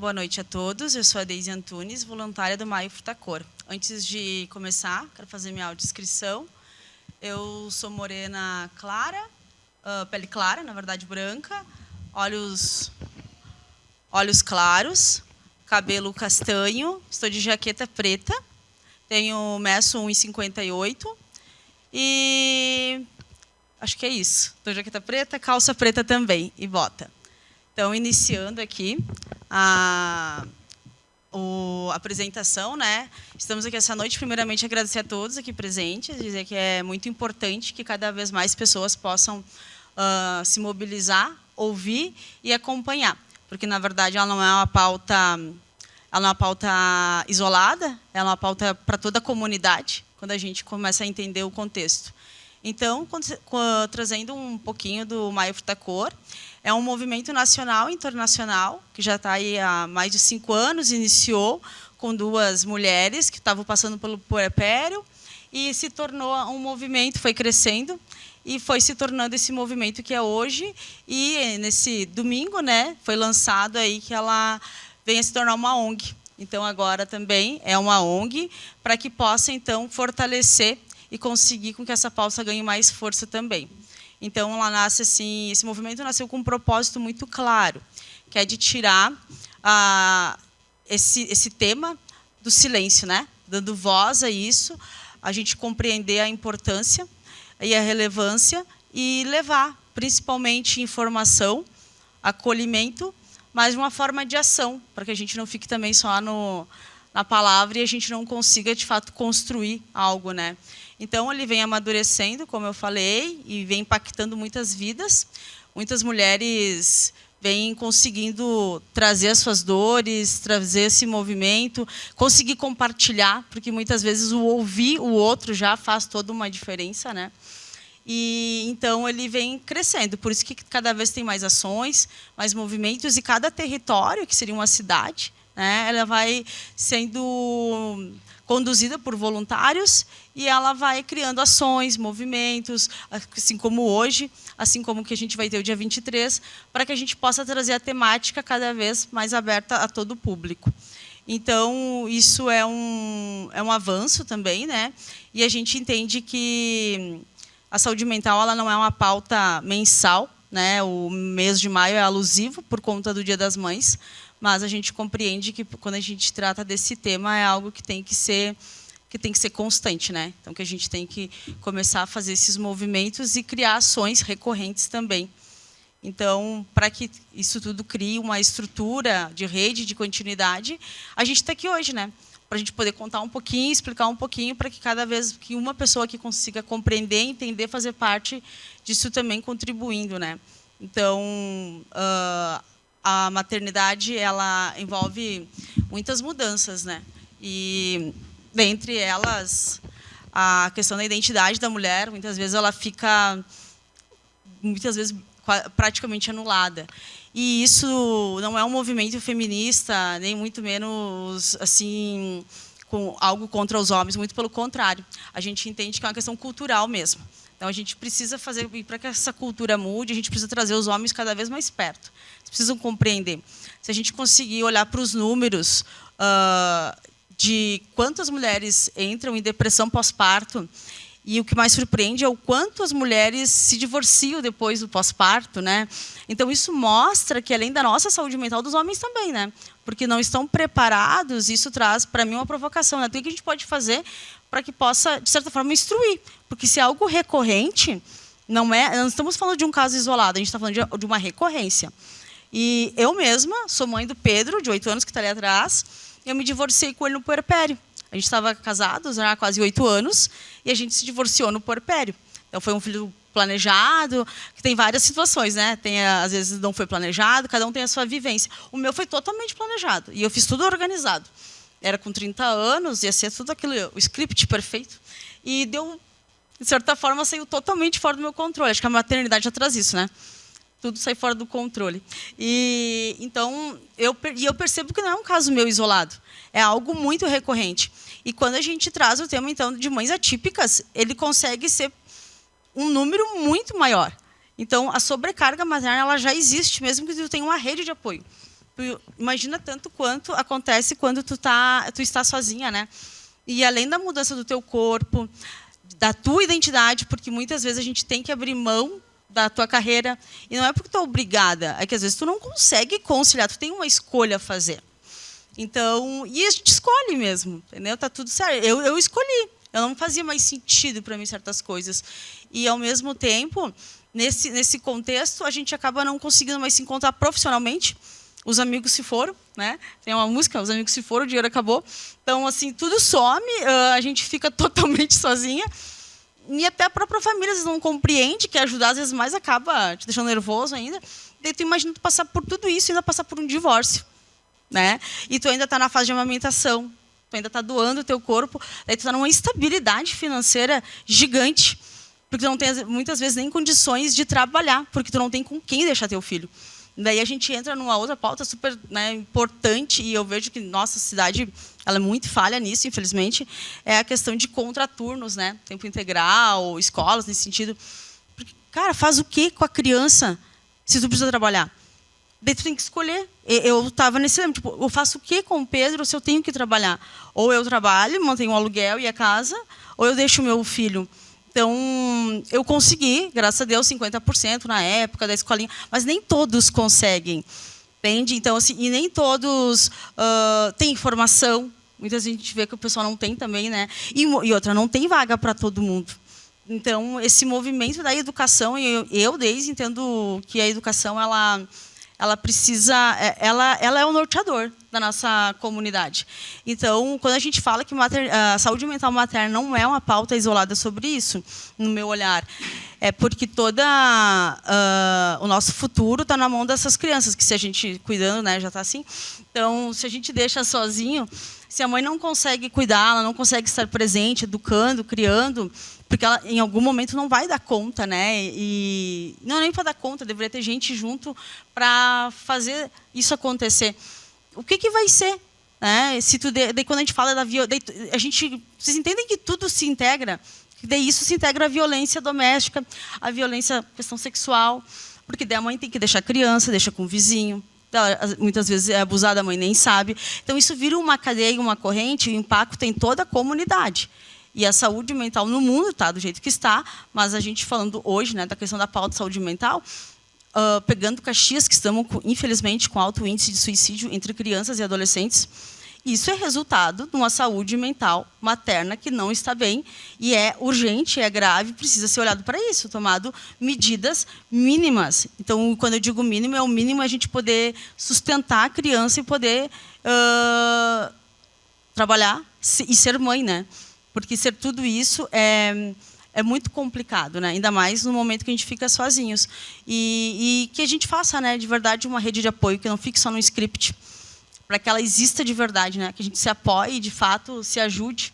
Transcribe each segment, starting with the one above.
boa noite a todos. Eu sou a Deise Antunes, voluntária do Maio Frutacor. Antes de começar, quero fazer minha autodescrição. Eu sou morena clara, pele clara, na verdade branca, olhos claros, cabelo castanho, estou de jaqueta preta, meço 1,58 e acho que é isso. Estou de jaqueta preta, calça preta também e bota. Então, iniciando aqui a apresentação, né? Estamos aqui essa noite, primeiramente, agradecer a todos aqui presentes, dizer que é muito importante que cada vez mais pessoas possam se mobilizar, ouvir e acompanhar, porque, na verdade, ela não é uma pauta isolada, ela é uma pauta para toda a comunidade, quando a gente começa a entender o contexto. Então, trazendo um pouquinho do Maio Frutacor, é um movimento nacional e internacional, que já está aí há mais de 5 anos, iniciou com 2 mulheres que estavam passando pelo puerpério e se tornou um movimento, foi crescendo e foi se tornando esse movimento que é hoje. E nesse domingo, né, foi lançado aí que ela venha se tornar uma ONG. Então, agora também é uma ONG para que possa, então, fortalecer e conseguir com que essa pauta ganhe mais força também. Então, ela nasce assim, esse movimento nasceu com um propósito muito claro, que é de tirar esse tema do silêncio, né? Dando voz a isso, a gente compreender a importância e a relevância e levar, principalmente, informação, acolhimento, mas de uma forma de ação, para que a gente não fique também só na palavra e a gente não consiga, de fato, construir algo, né? Então, ele vem amadurecendo, como eu falei, e vem impactando muitas vidas. Muitas mulheres vêm conseguindo trazer as suas dores, trazer esse movimento, conseguir compartilhar, porque muitas vezes o ouvir o outro já faz toda uma diferença, né? E então ele vem crescendo, por isso que cada vez tem mais ações, mais movimentos, e cada território, que seria uma cidade, né, ela vai sendo conduzida por voluntários e ela vai criando ações, movimentos, assim como hoje, assim como que a gente vai ter o dia 23, para que a gente possa trazer a temática cada vez mais aberta a todo o público. Então, isso é um avanço também, né? E a gente entende que a saúde mental ela não é uma pauta mensal, né? O mês de maio é alusivo por conta do Dia das Mães, mas a gente compreende que, quando a gente trata desse tema, é algo que tem que ser constante, né? Então, que a gente tem que começar a fazer esses movimentos e criar ações recorrentes também. Então, para que isso tudo crie uma estrutura de rede, de continuidade, a gente está aqui hoje, né? Para a gente poder contar um pouquinho, explicar um pouquinho, para que cada vez que uma pessoa que consiga compreender, entender, fazer parte disso também contribuindo, né? Então, a maternidade ela envolve muitas mudanças, né? E dentre elas a questão da identidade da mulher, muitas vezes ela fica praticamente anulada. E isso não é um movimento feminista, nem muito menos assim com algo contra os homens, muito pelo contrário. A gente entende que é uma questão cultural mesmo. Então, a gente precisa fazer, e para que essa cultura mude, a gente precisa trazer os homens cada vez mais perto. Eles precisam compreender. Se a gente conseguir olhar para os números de quantas mulheres entram em depressão pós-parto, e o que mais surpreende é o quanto as mulheres se divorciam depois do pós-parto, né? Então, isso mostra que, além da nossa saúde mental, dos homens também, né? Porque não estão preparados, isso traz, para mim, uma provocação, né? O que a gente pode fazer para que possa, de certa forma, instruir? Porque se é algo recorrente, não estamos falando de um caso isolado, a gente está falando de uma recorrência. E eu mesma sou mãe do Pedro, de 8 anos, que está ali atrás, eu me divorciei com ele no puerpério. A gente estava casados há quase 8 anos e a gente se divorciou no puerpério. Então, foi um filho planejado, que tem várias situações, né? Às vezes não foi planejado, cada um tem a sua vivência. O meu foi totalmente planejado e eu fiz tudo organizado. Era com 30 anos, ia ser tudo aquilo, o script perfeito. E deu, de certa forma, saiu totalmente fora do meu controle. Acho que a maternidade já traz isso, né? Tudo sai fora do controle. E então eu percebo que não é um caso meu isolado. É algo muito recorrente. E quando a gente traz o tema então de mães atípicas, ele consegue ser um número muito maior. Então, a sobrecarga materna ela já existe, mesmo que tu tenha uma rede de apoio. imagina tanto quanto acontece quando tu está sozinha, né? E além da mudança do teu corpo, da tua identidade, porque muitas vezes a gente tem que abrir mão da tua carreira, e não é porque tu é obrigada, é que às vezes tu não consegue conciliar, tu tem uma escolha a fazer. Então, e a gente escolhe mesmo, entendeu? Tá tudo certo. Eu escolhi. Eu não fazia mais sentido para mim certas coisas. E, ao mesmo tempo, nesse contexto, a gente acaba não conseguindo mais se encontrar profissionalmente. Os amigos se foram, né? Tem uma música, os amigos se foram, o dinheiro acabou. Então, assim, tudo some, a gente fica totalmente sozinha. E até a própria família, às vezes, não compreende, que ajudar, às vezes, mais acaba te deixando nervoso ainda. Daí tu imagina tu passar por tudo isso e ainda passar por um divórcio, né? E tu ainda está na fase de amamentação, tu ainda está doando o teu corpo, daí tu está numa instabilidade financeira gigante, porque tu não tem, muitas vezes, nem condições de trabalhar, porque tu não tem com quem deixar teu filho. Daí a gente entra numa outra pauta super, né, importante, e eu vejo que nossa cidade ela é muito falha nisso, infelizmente, é a questão de contraturnos, né? Tempo integral, escolas, nesse sentido. Porque, cara, faz o quê com a criança se tu precisa trabalhar? Daí tu tem que escolher. Eu estava nesse lembro, tipo, eu faço o quê com o Pedro se eu tenho que trabalhar? Ou eu trabalho, mantenho o aluguel e a casa, ou eu deixo o meu filho. Então, eu consegui, graças a Deus, 50% na época da escolinha, mas nem todos conseguem, entende? Então, assim, e nem todos têm informação. Muitas vezes a gente vê que o pessoal não tem também, né? E outra, não tem vaga para todo mundo. Então, esse movimento da educação, eu desde entendo que a educação, ela precisa, ela é o norteador da nossa comunidade. Então, quando a gente fala que a saúde mental materna não é uma pauta isolada sobre isso, no meu olhar, é porque o nosso futuro está na mão dessas crianças, que se a gente cuidando, né, já está assim. Então, se a gente deixa sozinho, se a mãe não consegue cuidar, ela não consegue estar presente, educando, criando, porque ela, em algum momento, não vai dar conta, né? E não é nem para dar conta, deveria ter gente junto para fazer isso acontecer. O que vai ser? Né? Daí, quando a gente fala da violência, vocês entendem que tudo se integra? Daí isso se integra à violência doméstica, à violência, questão sexual, porque daí a mãe tem que deixar a criança, deixa com o vizinho. Muitas vezes é abusada, a mãe nem sabe. Então, isso vira uma cadeia, uma corrente, e o impacto tem toda a comunidade. E a saúde mental no mundo está do jeito que está, mas a gente falando hoje, né, da questão da pauta de saúde mental, pegando Caxias, que estamos, infelizmente, com alto índice de suicídio entre crianças e adolescentes, isso é resultado de uma saúde mental materna que não está bem, e é urgente, é grave, precisa ser olhado para isso, tomado medidas mínimas. Então, quando eu digo mínimo, é o mínimo a gente poder sustentar a criança e poder trabalhar e ser mãe, né? Porque ser tudo isso é muito complicado, né? Ainda mais no momento que a gente fica sozinhos. E que a gente faça, né, de verdade, uma rede de apoio, que não fique só no script, para que ela exista de verdade, né? Que a gente se apoie, de fato, se ajude.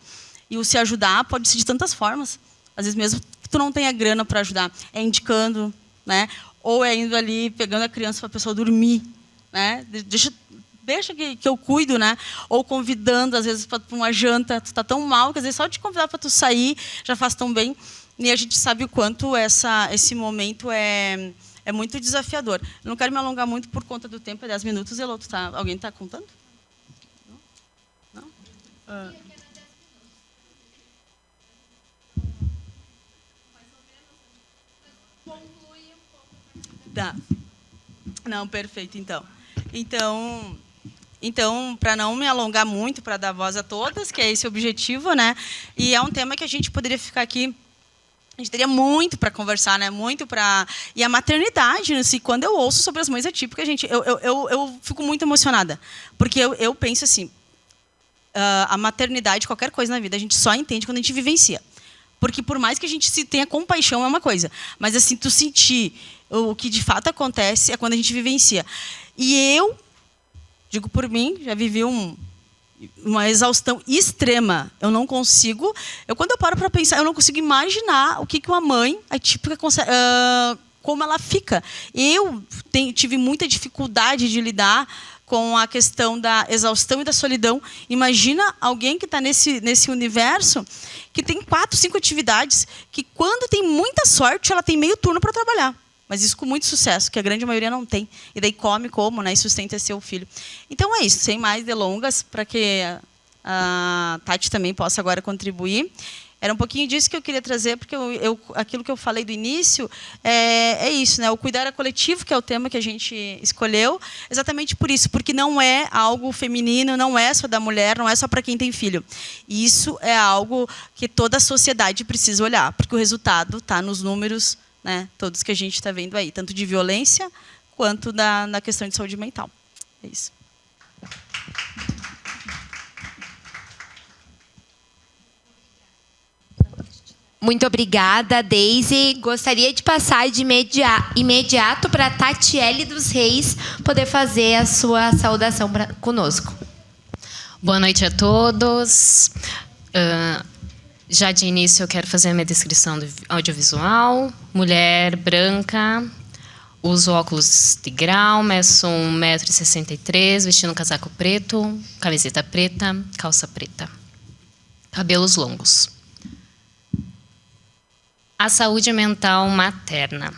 E o se ajudar pode ser de tantas formas. Às vezes, mesmo que tu não tenha grana para ajudar, é indicando, né? Ou é indo ali, pegando a criança para a pessoa dormir, né? Deixa que eu cuido, né? Ou convidando, às vezes, para uma janta. Tu está tão mal que, às vezes, só te convidar para tu sair já faz tão bem. E a gente sabe o quanto esse momento é muito desafiador. Eu não quero me alongar muito por conta do tempo, é 10 minutos. Eloto, tá? Alguém está contando? Não? Não? Tá. Não, perfeito, então. Então, para não me alongar muito, para dar voz a todas, que é esse o objetivo, né? E é um tema que a gente poderia ficar aqui, a gente teria muito para conversar, né? Muito para... E a maternidade, assim, quando eu ouço sobre as mães atípicas, gente, eu fico muito emocionada, porque eu penso assim, a maternidade, qualquer coisa na vida, a gente só entende quando a gente vivencia. Porque por mais que a gente tenha compaixão é uma coisa, mas assim, tu sentir o que de fato acontece é quando a gente vivencia. E eu digo por mim, já vivi uma exaustão extrema. Eu não consigo... quando eu paro para pensar, eu não consigo imaginar o que uma mãe atípica consegue, como ela fica. Eu tive muita dificuldade de lidar com a questão da exaustão e da solidão. Imagina alguém que está nesse universo que tem 4, 5 atividades, que quando tem muita sorte, ela tem meio turno para trabalhar. mas isso com muito sucesso, que a grande maioria não tem. E daí come como, né? E sustenta seu filho. Então é isso, sem mais delongas, para que a Tati também possa agora contribuir. Era um pouquinho disso que eu queria trazer, porque aquilo que eu falei do início é isso, né? O cuidar coletivo, que é o tema que a gente escolheu, exatamente por isso, porque não é algo feminino, não é só da mulher, não é só para quem tem filho. Isso é algo que toda a sociedade precisa olhar, porque o resultado está nos números, né, todos que a gente está vendo aí, tanto de violência quanto na questão de saúde mental. É isso. Muito obrigada, Deise. Gostaria de passar de imediato para a Tatiele dos Reis poder fazer a sua saudação conosco. Boa noite a todos. Já de início eu quero fazer a minha descrição do audiovisual. Mulher branca, uso óculos de grau, meço 1,63 m, vestindo um casaco preto, camiseta preta, calça preta. Cabelos longos. A saúde mental materna.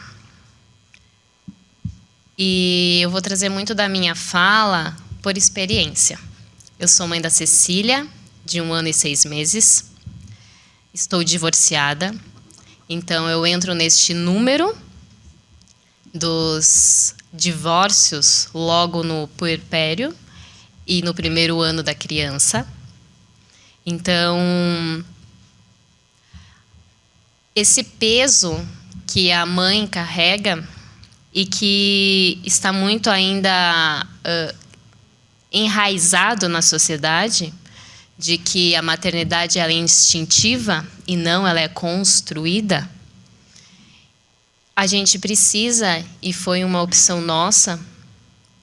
E eu vou trazer muito da minha fala por experiência. Eu sou mãe da Cecília, de 1 ano e 6 meses. Estou divorciada. Então, eu entro neste número dos divórcios logo no puerpério e no primeiro ano da criança. Então, esse peso que a mãe carrega e que está muito ainda enraizado na sociedade, de que a maternidade ela é instintiva e não ela é construída, a gente precisa, e foi uma opção nossa,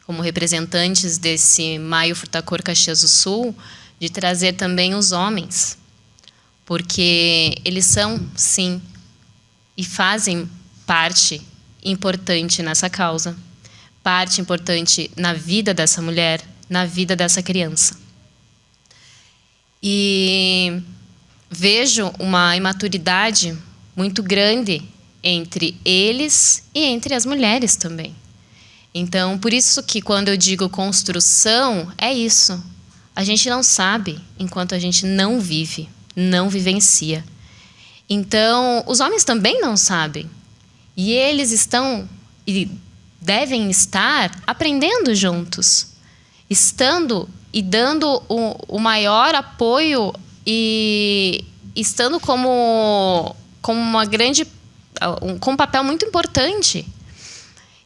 como representantes desse Maio Furtacor Caxias do Sul, de trazer também os homens. Porque eles são, sim, e fazem parte importante nessa causa. Parte importante na vida dessa mulher, na vida dessa criança. E vejo uma imaturidade muito grande entre eles e entre as mulheres também. Então, por isso que quando eu digo construção, é isso. A gente não sabe enquanto a gente não vive, não vivencia. Então, os homens também não sabem. E eles estão e devem estar aprendendo juntos, estando e dando o maior apoio e estando como uma grande, com um papel muito importante.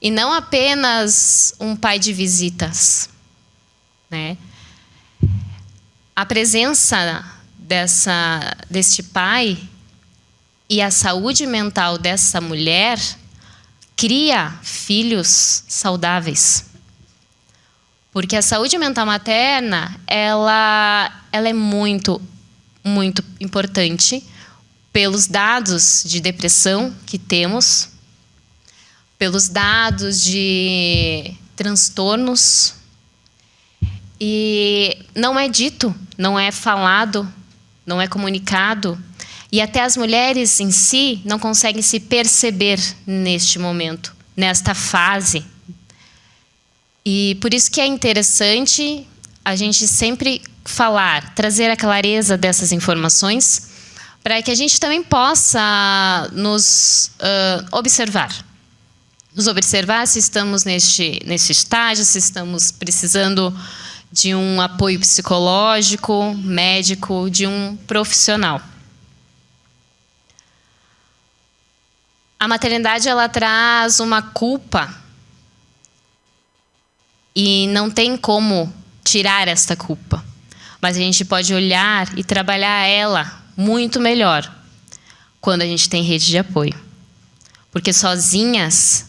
E não apenas um pai de visitas, né? A presença deste pai e a saúde mental dessa mulher cria filhos saudáveis. Porque a saúde mental materna, ela é muito, muito importante pelos dados de depressão que temos, pelos dados de transtornos. E não é dito, não é falado, não é comunicado. E até as mulheres em si não conseguem se perceber neste momento, nesta fase. E por isso que é interessante a gente sempre falar, trazer a clareza dessas informações, para que a gente também possa nos observar. Nos observar se estamos neste estágio, se estamos precisando de um apoio psicológico, médico, de um profissional. A maternidade, ela traz uma culpa e não tem como tirar esta culpa. Mas a gente pode olhar e trabalhar ela muito melhor quando a gente tem rede de apoio. Porque sozinhas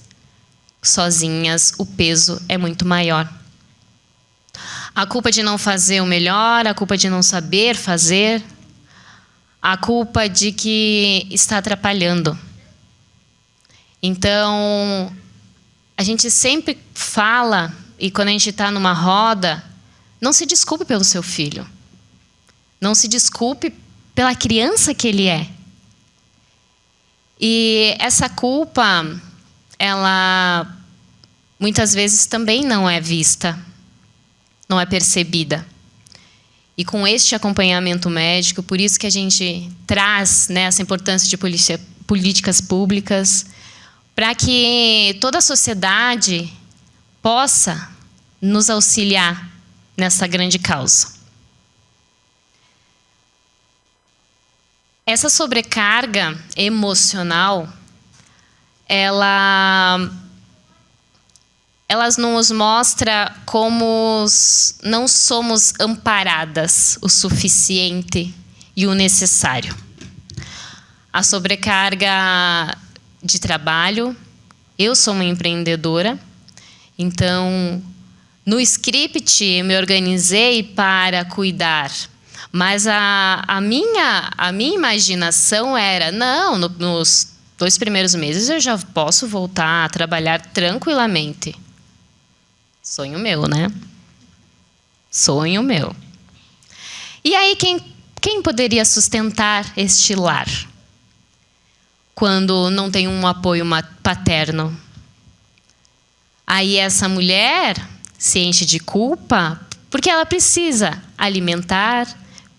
o peso é muito maior. A culpa de não fazer o melhor, a culpa de não saber fazer, a culpa de que está atrapalhando. Então, a gente sempre fala, e quando a gente está numa roda, não se desculpe pelo seu filho. Não se desculpe pela criança que ele é. E essa culpa, ela muitas vezes também não é vista, não é percebida. E com este acompanhamento médico, por isso que a gente traz, né, essa importância de políticas públicas, para que toda a sociedade possa nos auxiliar nessa grande causa. Essa sobrecarga emocional, ela nos mostra como não somos amparadas o suficiente e o necessário. A sobrecarga de trabalho, eu sou uma empreendedora, então no script eu me organizei para cuidar, mas a minha imaginação era, não, nos 2 primeiros meses eu já posso voltar a trabalhar tranquilamente. Sonho meu, né? Sonho meu. E aí, quem poderia sustentar este lar? Quando não tem um apoio paterno. Aí essa mulher se enche de culpa porque ela precisa alimentar,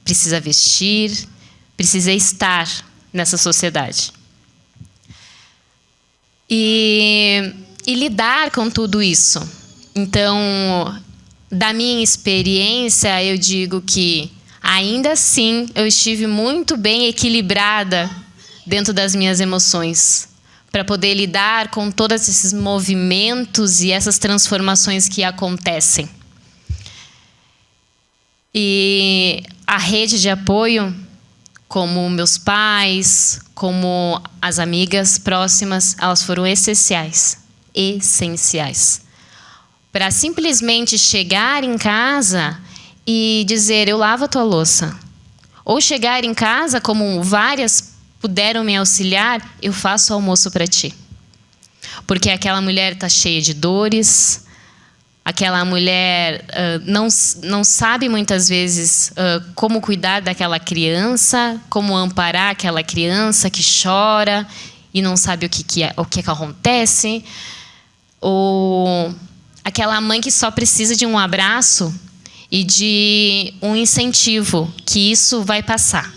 precisa vestir, precisa estar nessa sociedade. E lidar com tudo isso. Então, da minha experiência, eu digo que, ainda assim, eu estive muito bem equilibrada dentro das minhas emoções, para poder lidar com todos esses movimentos e essas transformações que acontecem. E a rede de apoio, como meus pais, como as amigas próximas, elas foram essenciais. Essenciais. Para simplesmente chegar em casa e dizer, eu lavo a tua louça. Ou chegar em casa, como várias puderam me auxiliar, eu faço o almoço para ti. Porque aquela mulher está cheia de dores, aquela mulher não sabe muitas vezes como cuidar daquela criança, como amparar aquela criança que chora e não sabe o que acontece. Ou aquela mãe que só precisa de um abraço e de um incentivo, que isso vai passar,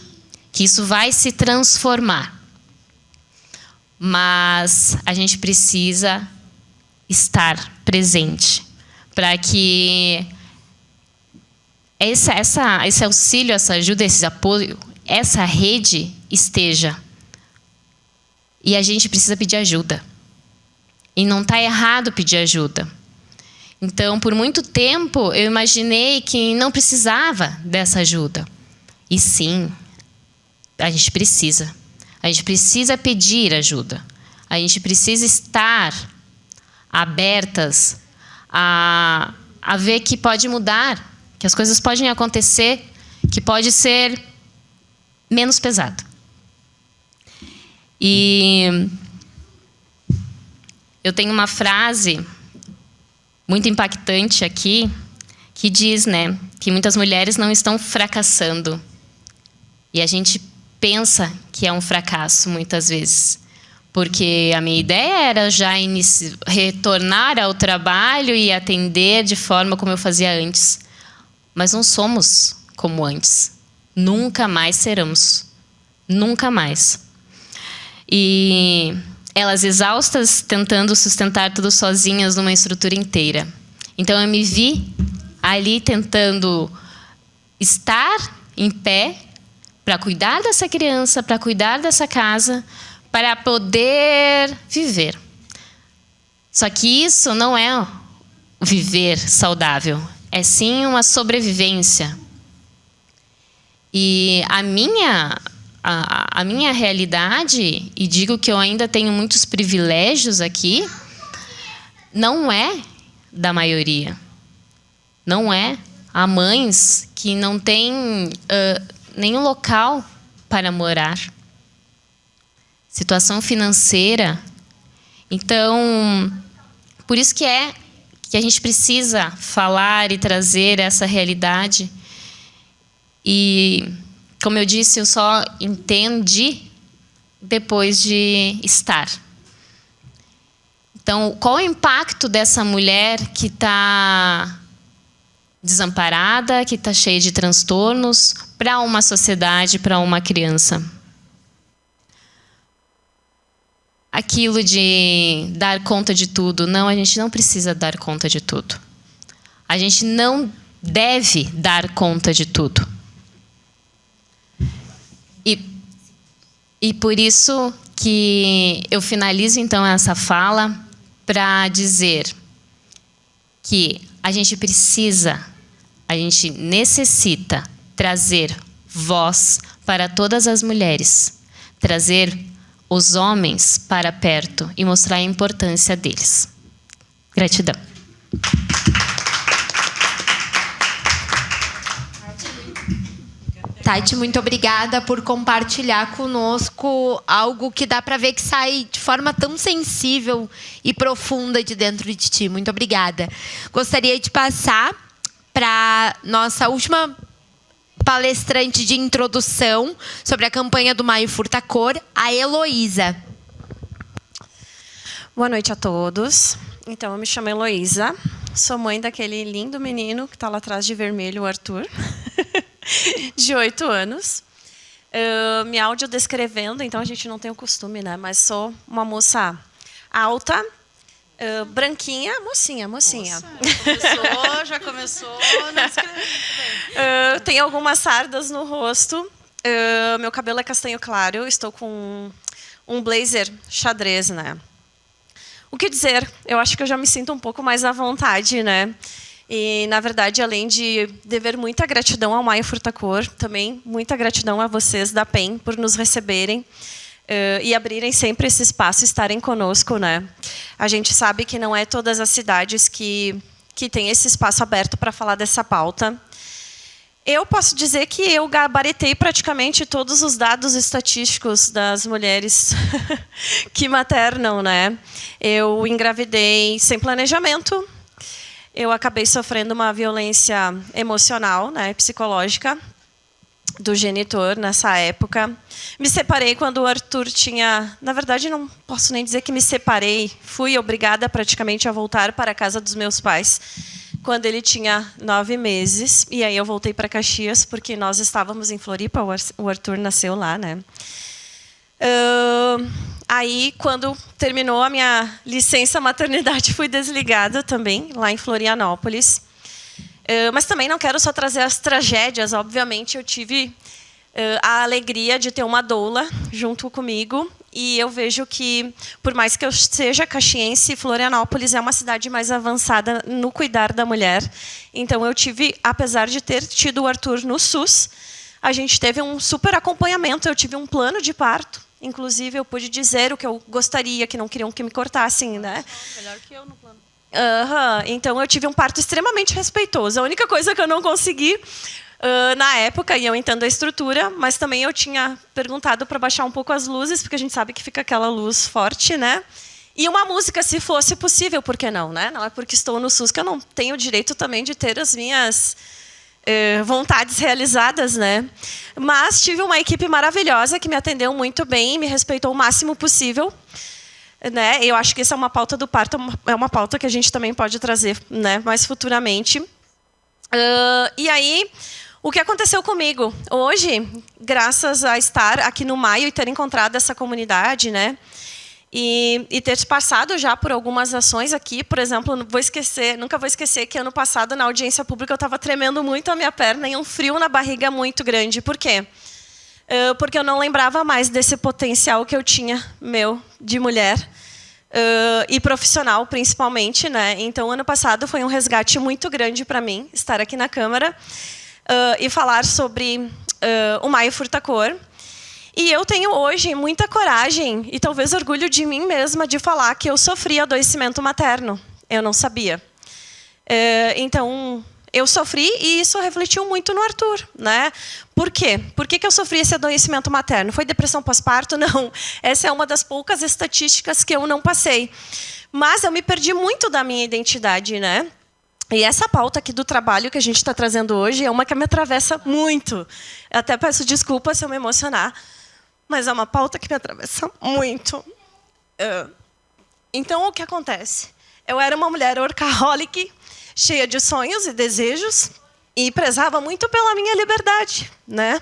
que isso vai se transformar. Mas a gente precisa estar presente para que esse auxílio, essa ajuda, esse apoio, essa rede esteja. E a gente precisa pedir ajuda. E não está errado pedir ajuda. Então, por muito tempo, eu imaginei que não precisava dessa ajuda. E sim, a gente precisa. A gente precisa pedir ajuda. A gente precisa estar abertas a ver que pode mudar, que as coisas podem acontecer, que pode ser menos pesado. E eu tenho uma frase muito impactante aqui, que diz, né, que muitas mulheres não estão fracassando. E a gente pensa que é um fracasso, muitas vezes. Porque a minha ideia era já retornar ao trabalho e atender de forma como eu fazia antes. Mas não somos como antes. Nunca mais seremos. Nunca mais. E elas exaustas, tentando sustentar tudo sozinhas numa estrutura inteira. Então eu me vi ali tentando estar em pé para cuidar dessa criança, para cuidar dessa casa, para poder viver. Só que isso não é viver saudável, é sim uma sobrevivência. E a minha realidade, e digo que eu ainda tenho muitos privilégios aqui, não é da maioria. Não é. Há mães que não têm nenhum local para morar. Situação financeira. Então, por isso que a gente precisa falar e trazer essa realidade. E, como eu disse, eu só entendi depois de estar. Então, qual o impacto dessa mulher que está desamparada, que está cheia de transtornos, para uma sociedade, para uma criança? Aquilo de dar conta de tudo. Não, a gente não precisa dar conta de tudo. A gente não deve dar conta de tudo. E por isso que eu finalizo, então, essa fala para dizer que a gente necessita trazer voz para todas as mulheres, trazer os homens para perto e mostrar a importância deles. Gratidão. Tati, muito obrigada por compartilhar conosco algo que dá para ver que sai de forma tão sensível e profunda de dentro de ti. Muito obrigada. Gostaria de passar para nossa última palestrante de introdução sobre a campanha do Maio Furta Cor, a Heloísa. Boa noite a todos. Então, eu me chamo Heloísa, sou mãe daquele lindo menino que está lá atrás de vermelho, o Arthur, de 8 anos. Me audiodescrevendo, então a gente não tem o costume, né? Mas sou uma moça alta, branquinha, mocinha. Moça, já começou. Tenho algumas sardas no rosto. Meu cabelo é castanho claro. Estou com um blazer xadrez, né? O que dizer? Eu acho que eu já me sinto um pouco mais à vontade, né? E, na verdade, além de dever muita gratidão ao Maio Furta Cor, também muita gratidão a vocês da PEN por nos receberem e abrirem sempre esse espaço, estarem conosco, né? A gente sabe que não é todas as cidades que têm esse espaço aberto para falar dessa pauta. Eu posso dizer que eu gabaritei praticamente todos os dados estatísticos das mulheres que maternam, né? Eu engravidei sem planejamento. Eu acabei sofrendo uma violência emocional, né, psicológica, do genitor nessa época. Me separei quando o Arthur tinha... Na verdade, não posso nem dizer que me separei. Fui obrigada praticamente a voltar para a casa dos meus pais quando ele tinha 9 meses. E aí eu voltei para Caxias, porque nós estávamos em Floripa, o Arthur nasceu lá, né? Aí, quando terminou a minha licença maternidade, fui desligada também, lá em Florianópolis. Mas também não quero só trazer as tragédias. Obviamente, eu tive a alegria de ter uma doula junto comigo. E eu vejo que, por mais que eu seja caxiense, Florianópolis é uma cidade mais avançada no cuidar da mulher. Então, eu tive, apesar de ter tido o Arthur no SUS, a gente teve um super acompanhamento. Eu tive um plano de parto. Inclusive, eu pude dizer o que eu gostaria, que não queriam que me cortassem, né? Melhor que eu no plano. Então, eu tive um parto extremamente respeitoso. A única coisa que eu não consegui na época, e eu entendo a estrutura, mas também eu tinha perguntado para baixar um pouco as luzes, porque a gente sabe que fica aquela luz forte, né? E uma música, se fosse possível, por que não, né? Não é porque estou no SUS que eu não tenho o direito também de ter as minhas vontades realizadas, né? Mas tive uma equipe maravilhosa que me atendeu muito bem e me respeitou o máximo possível, né? Eu acho que essa é uma pauta do parto, é uma pauta que a gente também pode trazer, né, mais futuramente. E aí, o que aconteceu comigo? Hoje, graças a estar aqui no Maio e ter encontrado essa comunidade, né, e ter passado já por algumas ações aqui, por exemplo, nunca vou esquecer que ano passado, na audiência pública, eu estava tremendo muito a minha perna e um frio na barriga muito grande. Por quê? Porque eu não lembrava mais desse potencial que eu tinha, de mulher, e profissional, principalmente, né? Então, ano passado foi um resgate muito grande para mim, estar aqui na Câmara e falar sobre o Maio Furta Cor. E eu tenho hoje muita coragem e talvez orgulho de mim mesma de falar que eu sofri adoecimento materno. Eu não sabia. Então, eu sofri e isso refletiu muito no Arthur, né? Por quê? Por que eu sofri esse adoecimento materno? Foi depressão pós-parto? Não. Essa é uma das poucas estatísticas que eu não passei. Mas eu me perdi muito da minha identidade, né? E essa pauta aqui do trabalho que a gente está trazendo hoje é uma que me atravessa muito. Eu até peço desculpa se eu me emocionar, mas é uma pauta que me atravessa muito. Então, o que acontece? Eu era uma mulher workaholic, cheia de sonhos e desejos, e prezava muito pela minha liberdade, né?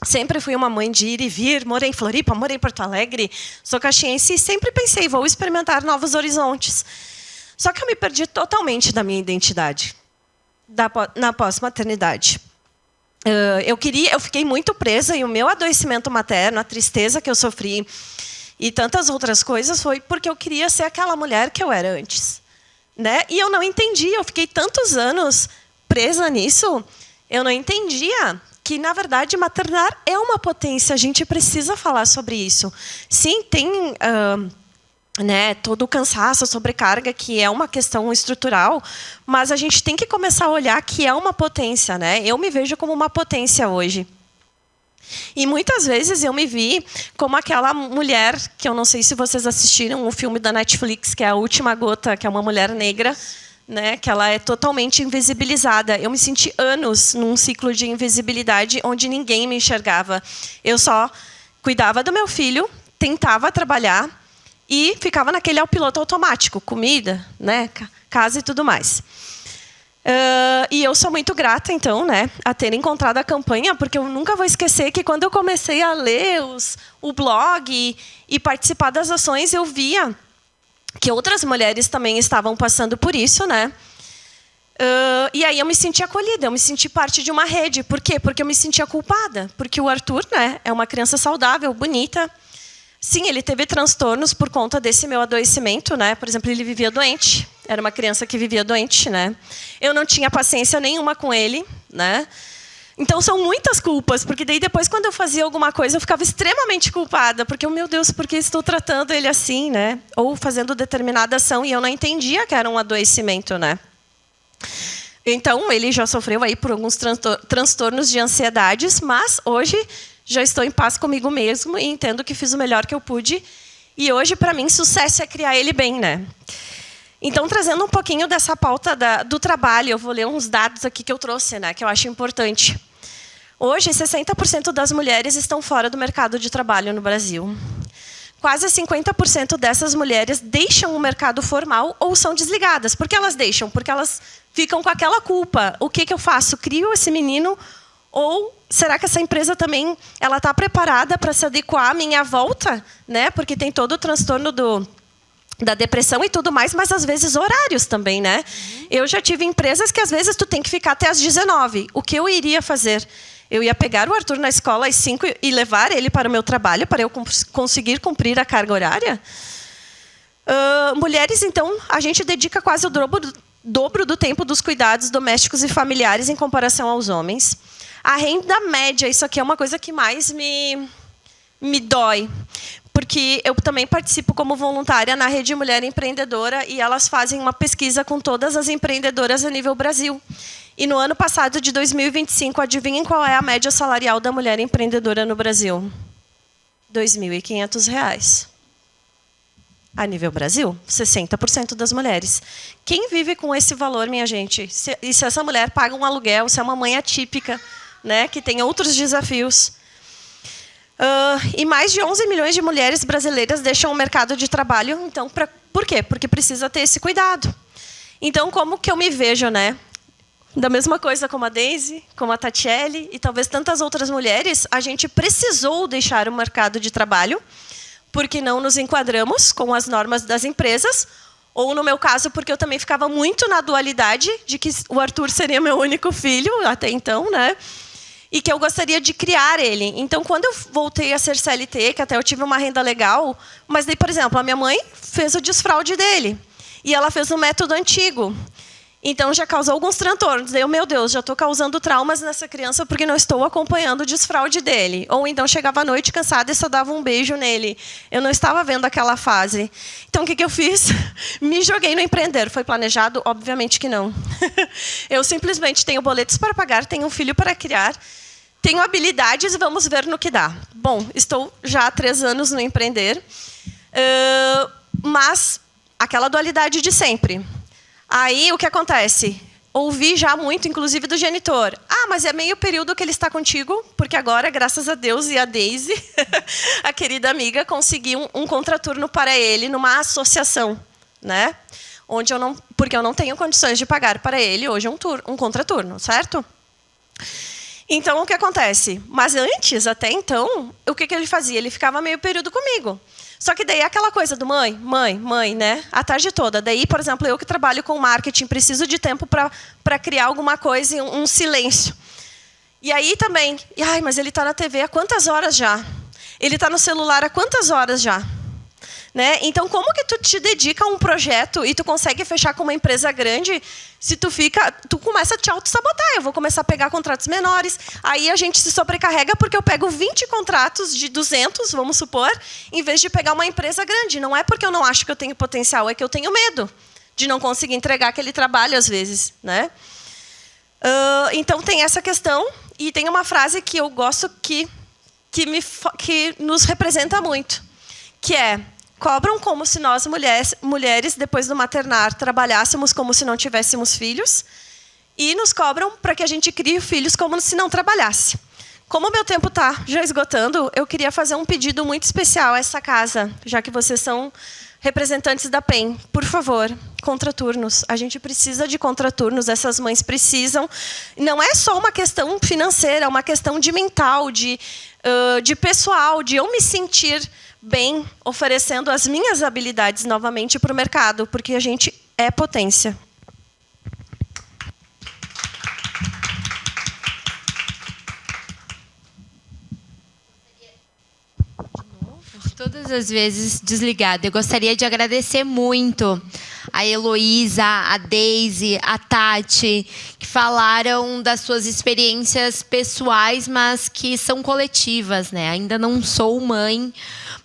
Sempre fui uma mãe de ir e vir, morei em Floripa, morei em Porto Alegre, sou caxiense e sempre pensei, vou experimentar novos horizontes. Só que eu me perdi totalmente da minha identidade na pós-maternidade. Eu fiquei muito presa e o meu adoecimento materno, a tristeza que eu sofri e tantas outras coisas foi porque eu queria ser aquela mulher que eu era antes, né? E eu não entendia, eu fiquei tantos anos presa nisso, eu não entendia que, na verdade, maternar é uma potência. A gente precisa falar sobre isso. Sim, tem todo o cansaço, a sobrecarga, que é uma questão estrutural, mas a gente tem que começar a olhar que é uma potência, né? Eu me vejo como uma potência hoje. E muitas vezes eu me vi como aquela mulher, que eu não sei se vocês assistiram o filme da Netflix, que é A Última Gota, que é uma mulher negra, né, que ela é totalmente invisibilizada. Eu me senti anos num ciclo de invisibilidade onde ninguém me enxergava. Eu só cuidava do meu filho, tentava trabalhar e ficava naquele piloto automático, comida, né, casa e tudo mais. E eu sou muito grata, então, né, a ter encontrado a campanha, porque eu nunca vou esquecer que quando eu comecei a ler o blog e participar das ações, eu via que outras mulheres também estavam passando por isso, né? E aí eu me senti acolhida, eu me senti parte de uma rede. Por quê? Porque eu me sentia culpada. Porque o Arthur, né, é uma criança saudável, bonita. Sim, ele teve transtornos por conta desse meu adoecimento, né? Por exemplo, ele vivia doente. Era uma criança que vivia doente, né? Eu não tinha paciência nenhuma com ele, né? Então, são muitas culpas, porque daí depois, quando eu fazia alguma coisa, eu ficava extremamente culpada, porque, meu Deus, por que estou tratando ele assim, né? Ou fazendo determinada ação, e eu não entendia que era um adoecimento, né? Então, ele já sofreu aí por alguns transtornos de ansiedades, mas hoje já estou em paz comigo mesmo e entendo que fiz o melhor que eu pude. E hoje, para mim, sucesso é criar ele bem, né? Então, trazendo um pouquinho dessa pauta do trabalho, eu vou ler uns dados aqui que eu trouxe, né, que eu acho importante. Hoje, 60% das mulheres estão fora do mercado de trabalho no Brasil. Quase 50% dessas mulheres deixam o mercado formal ou são desligadas. Por que elas deixam? Porque elas ficam com aquela culpa. O que eu faço? Crio esse menino? Ou será que essa empresa também ela está preparada para se adequar à minha volta? Né? Porque tem todo o transtorno da depressão e tudo mais, mas às vezes horários também, né? Eu já tive empresas que às vezes tu tem que ficar até às 19. O que eu iria fazer? Eu ia pegar o Arthur na escola às 5 e levar ele para o meu trabalho para eu conseguir cumprir a carga horária? Mulheres, então, a gente dedica quase o dobro do tempo dos cuidados domésticos e familiares em comparação aos homens. A renda média, isso aqui é uma coisa que mais me dói. Porque eu também participo como voluntária na Rede Mulher Empreendedora e elas fazem uma pesquisa com todas as empreendedoras a nível Brasil. E no ano passado, de 2025, adivinhem qual é a média salarial da mulher empreendedora no Brasil? R$ 2.500. A nível Brasil, 60% das mulheres. Quem vive com esse valor, minha gente? E se essa mulher paga um aluguel, se é uma mãe atípica, né, que tem outros desafios? E mais de 11 milhões de mulheres brasileiras deixam o mercado de trabalho. Então, por quê? Porque precisa ter esse cuidado. Então, como que eu me vejo, né? Da mesma coisa como a Daisy, como a Tatiele e talvez tantas outras mulheres, a gente precisou deixar o mercado de trabalho porque não nos enquadramos com as normas das empresas, ou, no meu caso, porque eu também ficava muito na dualidade de que o Arthur seria meu único filho, até então, né? E que eu gostaria de criar ele. Então, quando eu voltei a ser CLT, que até eu tive uma renda legal, mas daí, por exemplo, a minha mãe fez o desfraude dele. E ela fez um método antigo. Então, já causou alguns transtornos. Daí, meu Deus, já estou causando traumas nessa criança porque não estou acompanhando o desfraude dele. Ou então, chegava à noite cansada e só dava um beijo nele. Eu não estava vendo aquela fase. Então, o que eu fiz? Me joguei no empreender. Foi planejado? Obviamente que não. Eu simplesmente tenho boletos para pagar, tenho um filho para criar, tenho habilidades e vamos ver no que dá. Bom, estou já há 3 anos no empreender, mas aquela dualidade de sempre. Aí, o que acontece? ouvi já muito, inclusive do genitor. Ah, mas é meio período que ele está contigo, porque agora, graças a Deus e a Daisy, a querida amiga, conseguiu um contraturno para ele numa associação, né? Onde porque eu não tenho condições de pagar para ele hoje um contraturno, certo? Então, o que acontece? Mas antes, até então, o que ele fazia? Ele ficava meio período comigo. Só que daí é aquela coisa do mãe, né? A tarde toda. Daí, por exemplo, eu que trabalho com marketing, preciso de tempo para criar alguma coisa, um silêncio. E aí também, ai, mas ele está na TV há quantas horas já? Ele está no celular há quantas horas já? Né? Então, como que tu te dedica a um projeto e tu consegue fechar com uma empresa grande se tu começa a te auto-sabotar? Eu vou começar a pegar contratos menores, aí a gente se sobrecarrega porque eu pego 20 contratos de 200, vamos supor, em vez de pegar uma empresa grande. Não é porque eu não acho que eu tenho potencial, é que eu tenho medo de não conseguir entregar aquele trabalho às vezes, né? Então, tem essa questão, e tem uma frase que eu gosto que nos representa muito, que é: cobram como se nós, mulheres, depois do maternar, trabalhássemos como se não tivéssemos filhos, e nos cobram para que a gente crie filhos como se não trabalhasse. Como o meu tempo está já esgotando, eu queria fazer um pedido muito especial a essa casa, já que vocês são representantes da PEN. Por favor, contraturnos. A gente precisa de contraturnos, essas mães precisam. Não é só uma questão financeira, é uma questão de mental, de pessoal, de eu me sentir bem oferecendo as minhas habilidades novamente para o mercado, porque a gente é potência. Todas as vezes desligada. Eu gostaria de agradecer muito a Heloísa, a Daisy, a Tati, que falaram das suas experiências pessoais, mas que são coletivas, né? Ainda não sou mãe,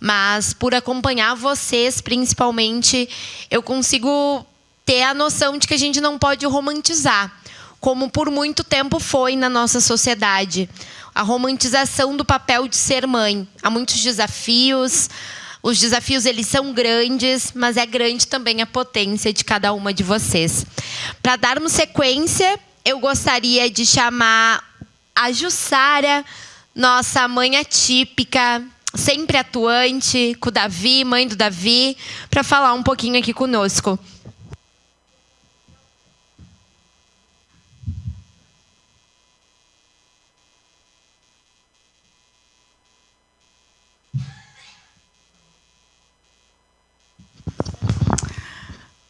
mas por acompanhar vocês, principalmente, eu consigo ter a noção de que a gente não pode romantizar, como por muito tempo foi na nossa sociedade. A romantização do papel de ser mãe. Há muitos desafios. Os desafios, eles são grandes, mas é grande também a potência de cada uma de vocês. Para darmos sequência, eu gostaria de chamar a Jussara, nossa mãe atípica, sempre atuante, com o Davi, mãe do Davi, para falar um pouquinho aqui conosco.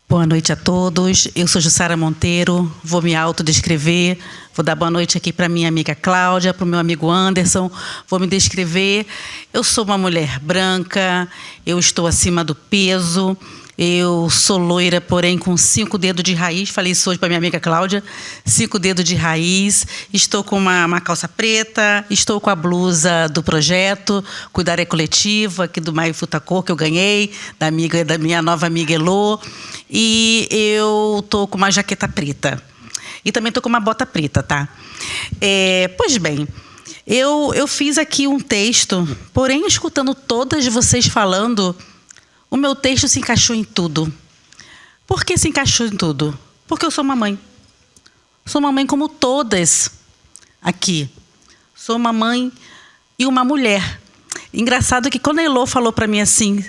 Boa noite a todos. Eu sou Jussara Monteiro, vou me autodescrever, vou dar boa noite aqui para minha amiga Cláudia, para o meu amigo Anderson, vou me descrever. Eu sou uma mulher branca, eu estou acima do peso, eu sou loira, porém com 5 dedos de raiz, falei isso hoje para minha amiga Cláudia, 5 dedos de raiz, estou com uma calça preta, estou com a blusa do projeto Cuidar é Coletivo, aqui do Maio Futacor, que eu ganhei, da minha nova amiga Elô, e eu estou com uma jaqueta preta. E também estou com uma bota preta, tá? Pois bem, eu fiz aqui um texto, porém, escutando todas vocês falando, o meu texto se encaixou em tudo. Por que se encaixou em tudo? Porque eu sou uma mãe. Sou uma mãe como todas aqui. Sou uma mãe e uma mulher. Engraçado que quando a Elô falou para mim assim,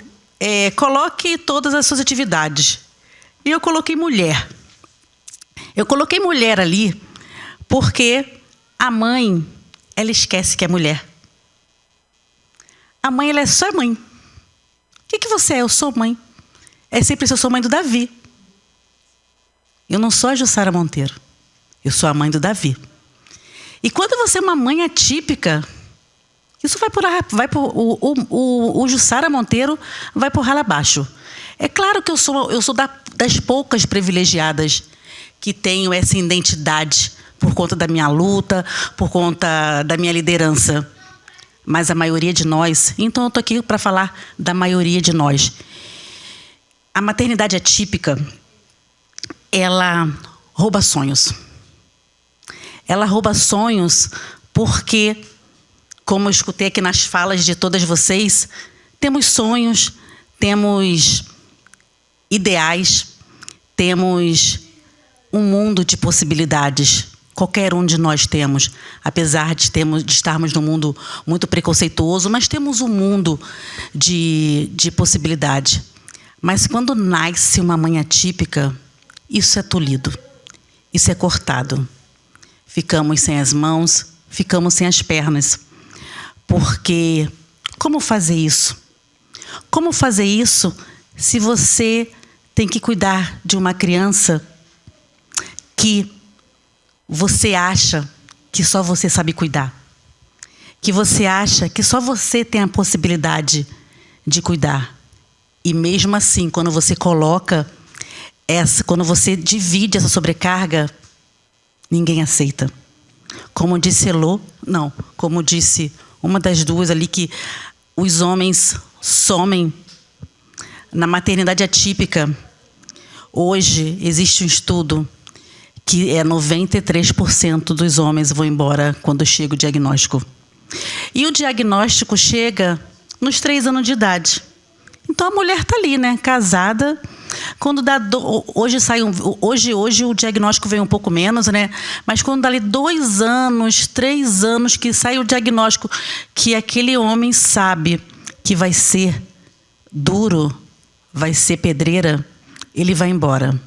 coloque todas as suas atividades. E eu coloquei mulher. Eu coloquei mulher ali porque a mãe, ela esquece que é mulher. A mãe, ela é só mãe. O que você é? Eu sou mãe. É sempre isso, eu sou mãe do Davi. Eu não sou a Jussara Monteiro. Eu sou a mãe do Davi. E quando você é uma mãe atípica, isso o Jussara Monteiro vai por ralo abaixo. É claro que eu sou das poucas privilegiadas que tenho essa identidade por conta da minha luta, por conta da minha liderança. Mas a maioria de nós... Então, eu estou aqui para falar da maioria de nós. A maternidade atípica, ela rouba sonhos. Ela rouba sonhos porque, como eu escutei aqui nas falas de todas vocês, temos sonhos, temos ideais, temos um mundo de possibilidades. Qualquer um de nós temos, apesar de estarmos num mundo muito preconceituoso, mas temos um mundo de possibilidade. Mas quando nasce uma mãe atípica, isso é tolhido, isso é cortado. Ficamos sem as mãos, ficamos sem as pernas. Porque como fazer isso? Como fazer isso se você tem que cuidar de uma criança que você acha que só você sabe cuidar? Que você acha que só você tem a possibilidade de cuidar. E mesmo assim, quando você quando você divide essa sobrecarga, ninguém aceita. Como disse Elô, como disse uma das duas ali, que os homens somem na maternidade atípica. Hoje existe um estudo que 93% dos homens vão embora quando chega o diagnóstico. E o diagnóstico chega nos 3 anos de idade. Então a mulher está ali, né, casada. Quando dá hoje o diagnóstico vem um pouco menos, né? Mas quando dá ali 2 anos, 3 anos que sai o diagnóstico, que aquele homem sabe que vai ser duro, vai ser pedreira, ele vai embora.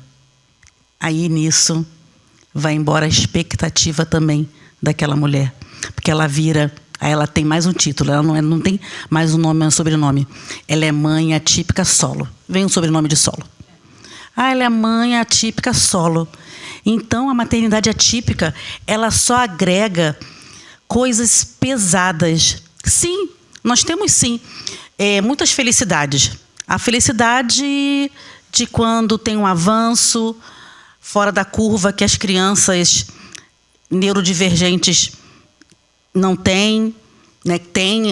Aí nisso vai embora a expectativa também daquela mulher, porque ela vira, aí ela tem mais um título, ela não tem mais um nome, um sobrenome. Ela é mãe atípica solo. Vem um sobrenome de solo. Ela é mãe atípica solo. Então a maternidade atípica, ela só agrega coisas pesadas. Sim, nós temos sim muitas felicidades. A felicidade de quando tem um avanço fora da curva que as crianças neurodivergentes não têm, né? Tem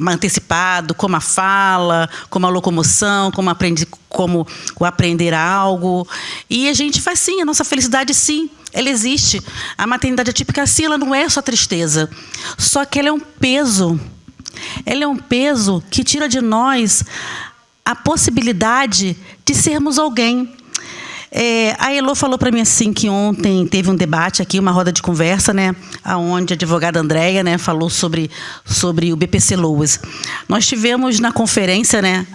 antecipado, como a fala, como a locomoção, como o aprender algo. E a gente faz sim, a nossa felicidade sim, ela existe. A maternidade atípica sim, ela não é só tristeza, só que ela é um peso. Ela é um peso que tira de nós a possibilidade de sermos alguém. A Elô falou para mim assim que ontem teve um debate aqui, uma roda de conversa, né, onde a advogada Andréia, né, falou sobre o BPC Loas. Nós tivemos na conferência, né,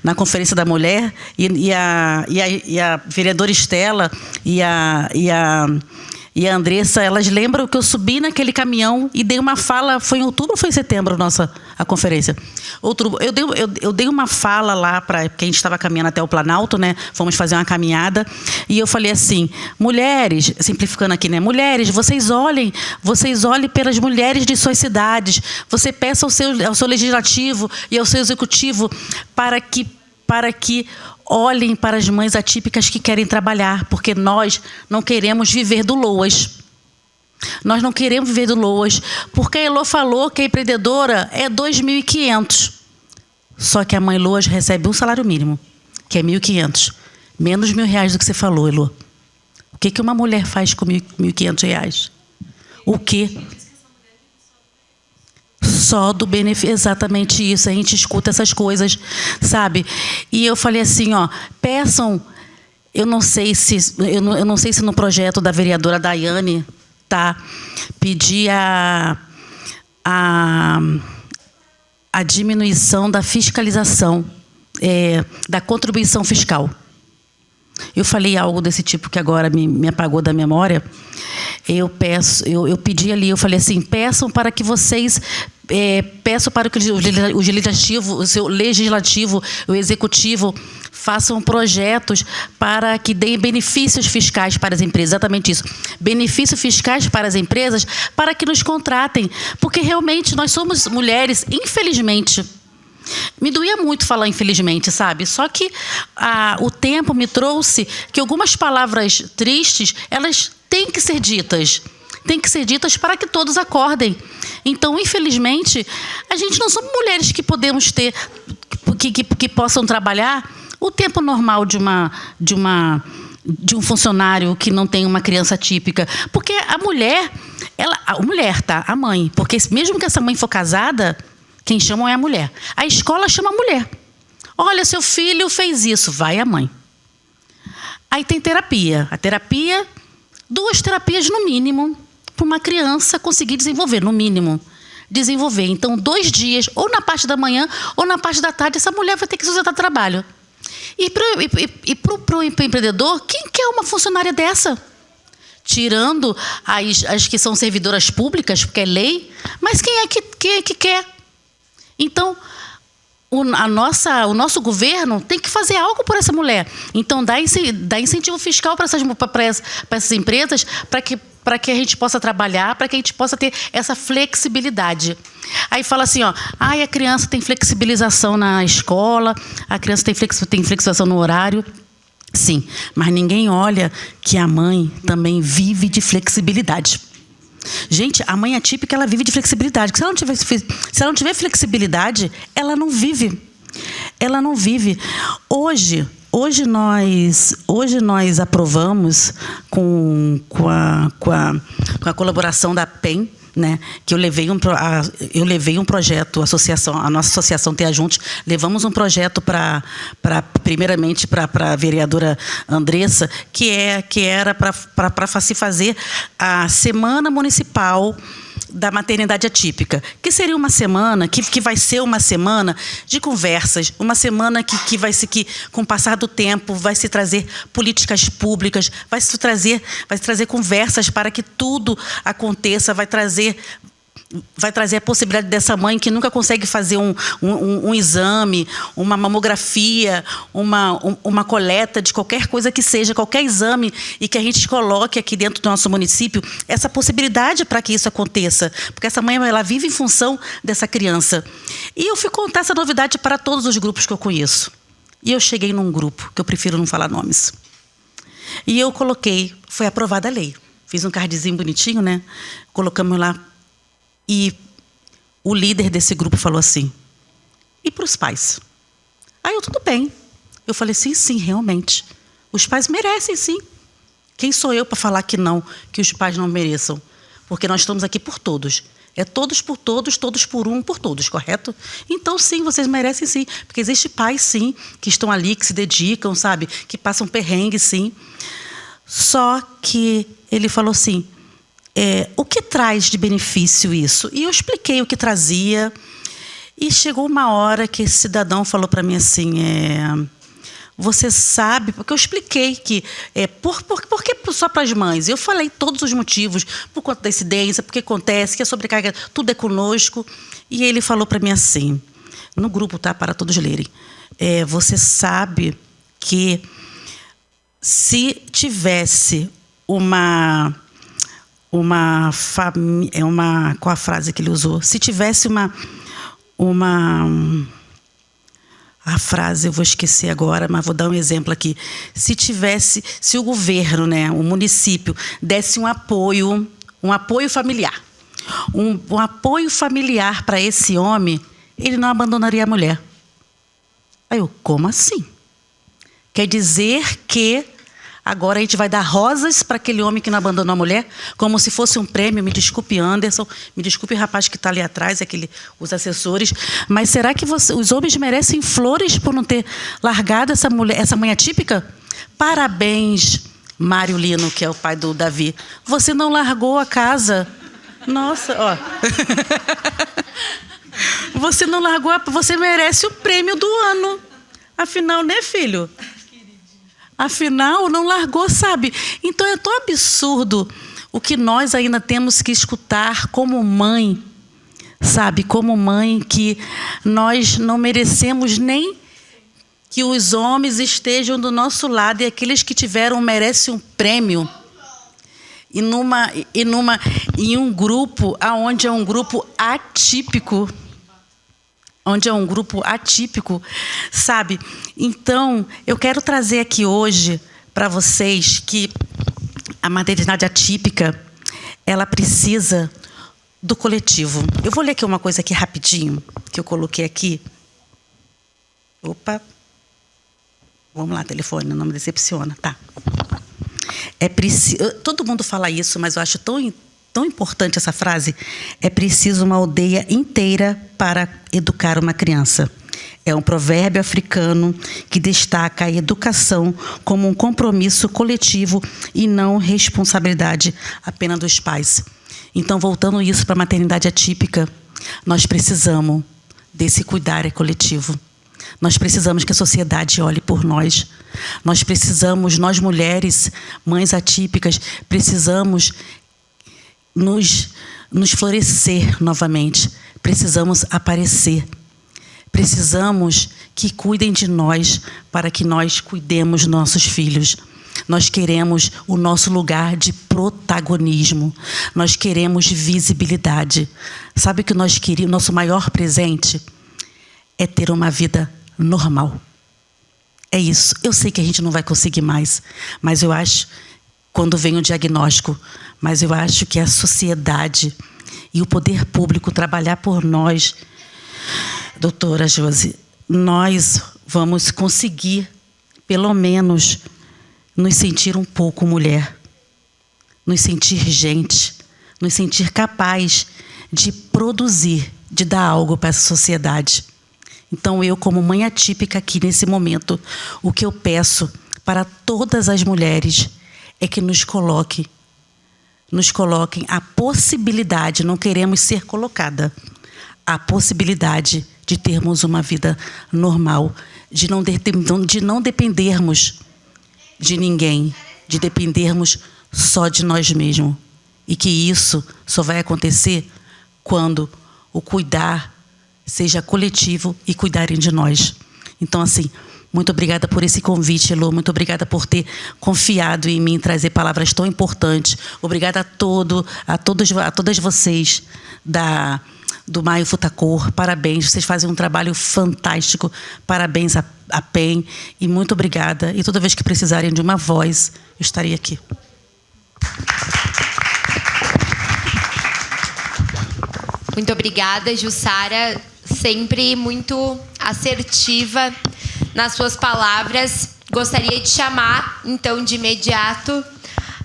na conferência da mulher, e a vereadora Estela e a Andressa, elas lembram que eu subi naquele caminhão e dei uma fala, foi em outubro ou foi em setembro a conferência? Outubro. Eu dei uma fala lá, porque a gente estava caminhando até o Planalto, né? Fomos fazer uma caminhada, e eu falei assim, mulheres, simplificando aqui, né? Mulheres, vocês olhem pelas mulheres de suas cidades, você peça ao seu legislativo e ao seu executivo para que olhem para as mães atípicas que querem trabalhar, porque nós não queremos viver do Loas. Nós não queremos viver do Loas, porque a Elô falou que a empreendedora é 2.500. Só que a mãe Loas recebe um salário mínimo, que é 1.500. Menos R$1.000 do que você falou, Elô. O que uma mulher faz com R$1.500? O quê? Só do benefício, exatamente isso. A gente escuta essas coisas, sabe? E eu falei assim, peçam, eu não sei se no projeto da vereadora Daiane pedir a diminuição da fiscalização, da contribuição fiscal. Eu falei algo desse tipo que agora me apagou da memória. Eu pedi ali, eu falei assim, peçam para que vocês, peço para que o seu legislativo, o executivo, façam projetos para que deem benefícios fiscais para as empresas, exatamente isso. Benefícios fiscais para as empresas, para que nos contratem, porque realmente nós somos mulheres, infelizmente. Me doía muito falar infelizmente, sabe? Só que o tempo me trouxe que algumas palavras tristes, elas têm que ser ditas. Têm que ser ditas para que todos acordem. Então, infelizmente, a gente não somos mulheres que podemos ter, que possam trabalhar o tempo normal de um funcionário que não tem uma criança típica. Porque a mulher, a mãe, porque mesmo que essa mãe for casada, quem chama é a mulher. A escola chama a mulher. Olha, seu filho fez isso, vai a mãe. Aí tem terapia. A terapia, 2 terapias no mínimo, para uma criança conseguir desenvolver, no mínimo. Desenvolver. Então, 2 dias, ou na parte da manhã, ou na parte da tarde, essa mulher vai ter que sustentar trabalho. E para o empreendedor, quem quer uma funcionária dessa? Tirando as que são servidoras públicas, porque é lei, mas quem é que quer? Então, o nosso governo tem que fazer algo por essa mulher. Então, dá incentivo fiscal para essas empresas, para que a gente possa trabalhar, para que a gente possa ter essa flexibilidade. Aí fala assim, ó, a criança tem flexibilização na escola, a criança tem flexibilização no horário. Sim, mas ninguém olha que a mãe também vive de flexibilidade. Gente, a mãe atípica, ela vive de flexibilidade. Se ela não tiver flexibilidade, ela não vive. Ela não vive. Hoje nós aprovamos com a colaboração da PEN, né, que eu levei um projeto, a nossa associação Teia Juntos, levamos um projeto primeiramente para a vereadora Andressa, que era para se fazer a Semana Municipal da Maternidade Atípica, que seria uma semana, que vai ser uma semana de conversas, uma semana que com o passar do tempo, vai se trazer políticas públicas, vai se trazer conversas para que tudo aconteça, vai trazer a possibilidade dessa mãe que nunca consegue fazer um exame, uma mamografia, uma coleta de qualquer coisa que seja, qualquer exame, e que a gente coloque aqui dentro do nosso município essa possibilidade para que isso aconteça. Porque essa mãe, ela vive em função dessa criança. E eu fui contar essa novidade para todos os grupos que eu conheço. E eu cheguei num grupo, que eu prefiro não falar nomes. E eu coloquei, foi aprovada a lei. Fiz um cardzinho bonitinho, né? Colocamos lá. E o líder desse grupo falou assim, e para os pais? Aí eu, tudo bem. Eu falei, sim, realmente. Os pais merecem, sim. Quem sou eu para falar que não, que os pais não mereçam? Porque nós estamos aqui por todos. É todos por todos, todos por um, por todos, correto? Então, sim, vocês merecem, sim. Porque existem pais, sim, que estão ali, que se dedicam, sabe? Que passam perrengue, sim. Só que ele falou assim, o que traz de benefício isso? E eu expliquei o que trazia. E chegou uma hora que esse cidadão falou para mim assim, você sabe, porque eu expliquei que, por que só para as mães? Eu falei todos os motivos, por conta da incidência, porque acontece, que a sobrecarga, tudo é conosco. E ele falou para mim assim, no grupo, tá, para todos lerem, você sabe que se tivesse qual a frase que ele usou? Se tivesse a frase eu vou esquecer agora, mas vou dar um exemplo aqui. Se o governo, né, o município, desse um apoio familiar, um apoio familiar para esse homem, ele não abandonaria a mulher. Aí eu, como assim? Quer dizer que agora a gente vai dar rosas para aquele homem que não abandonou a mulher, como se fosse um prêmio. Me desculpe, Anderson, me desculpe o rapaz que está ali atrás, os assessores, mas será que os homens merecem flores por não ter largado essa mãe atípica? Parabéns, Mário Lino, que é o pai do Davi. Você não largou a casa. Nossa, ó. Você não largou, você merece o prêmio do ano. Afinal, né, filho? Afinal, não largou, sabe? Então, é tão absurdo o que nós ainda temos que escutar como mãe, sabe? Como mãe, que nós não merecemos nem que os homens estejam do nosso lado, e aqueles que tiveram merecem um prêmio. Em um grupo onde é um grupo atípico, sabe? Então, eu quero trazer aqui hoje para vocês que a maternidade atípica, ela precisa do coletivo. Eu vou ler aqui uma coisa aqui rapidinho, que eu coloquei aqui. Opa. Vamos lá, telefone, não me decepciona, tá? Todo mundo fala isso, mas eu acho tão tão importante essa frase. É preciso uma aldeia inteira para educar uma criança. É um provérbio africano que destaca a educação como um compromisso coletivo e não responsabilidade apenas dos pais. Então, voltando isso para a maternidade atípica, nós precisamos desse cuidar coletivo. Nós precisamos que a sociedade olhe por nós. Nós precisamos, nós mulheres, mães atípicas, precisamos nos florescer novamente. Precisamos aparecer. Precisamos que cuidem de nós para que nós cuidemos dos nossos filhos. Nós queremos o nosso lugar de protagonismo. Nós queremos visibilidade. Sabe o que nós queríamos? O nosso maior presente é ter uma vida normal. É isso. Eu sei que a gente não vai conseguir mais, mas eu acho, quando vem o diagnóstico, mas eu acho que a sociedade e o poder público trabalhar por nós, doutora Josi, nós vamos conseguir, pelo menos, nos sentir um pouco mulher, nos sentir gente, nos sentir capaz de produzir, de dar algo para essa sociedade. Então, eu, como mãe atípica aqui nesse momento, o que eu peço para todas as mulheres é que nos coloquem a possibilidade, não queremos ser colocada, a possibilidade de termos uma vida normal, de não dependermos de ninguém, de dependermos só de nós mesmos. E que isso só vai acontecer quando o cuidar seja coletivo e cuidarem de nós. Então, assim, muito obrigada por esse convite, Elô. Muito obrigada por ter confiado em mim, trazer palavras tão importantes. Obrigada a todas vocês do Maio Futacor. Parabéns, vocês fazem um trabalho fantástico. Parabéns a PEN. E muito obrigada. E toda vez que precisarem de uma voz, eu estarei aqui. Muito obrigada, Jussara. Sempre muito assertiva nas suas palavras. Gostaria de chamar, então, de imediato,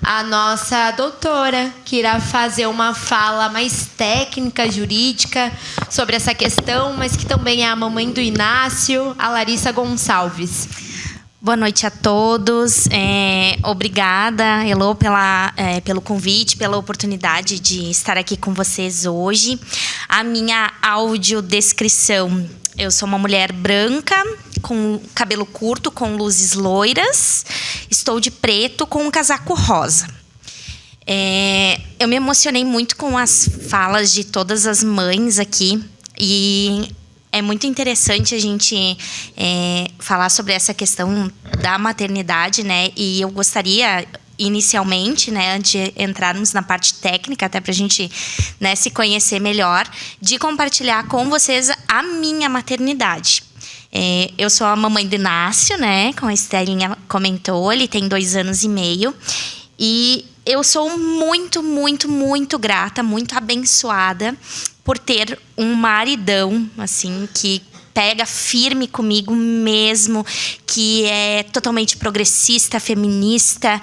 a nossa doutora, que irá fazer uma fala mais técnica, jurídica, sobre essa questão, mas que também é a mamãe do Inácio, a Larissa Gonçalves. Boa noite a todos. Obrigada, Elô, pelo convite, pela oportunidade de estar aqui com vocês hoje. A minha audiodescrição: eu sou uma mulher branca, com cabelo curto, com luzes loiras. Estou de preto, com um casaco rosa. Eu me emocionei muito com as falas de todas as mães aqui. E é muito interessante a gente falar sobre essa questão da maternidade, né? E eu gostaria, inicialmente, né, antes de entrarmos na parte técnica, até para a gente, né, se conhecer melhor, de compartilhar com vocês a minha maternidade. Eu sou a mamãe do Inácio, né? Como a Estelinha comentou, ele tem 2 anos e meio. E eu sou muito, muito, muito grata, muito abençoada por ter um maridão, assim, que pega firme comigo mesmo, que é totalmente progressista, feminista,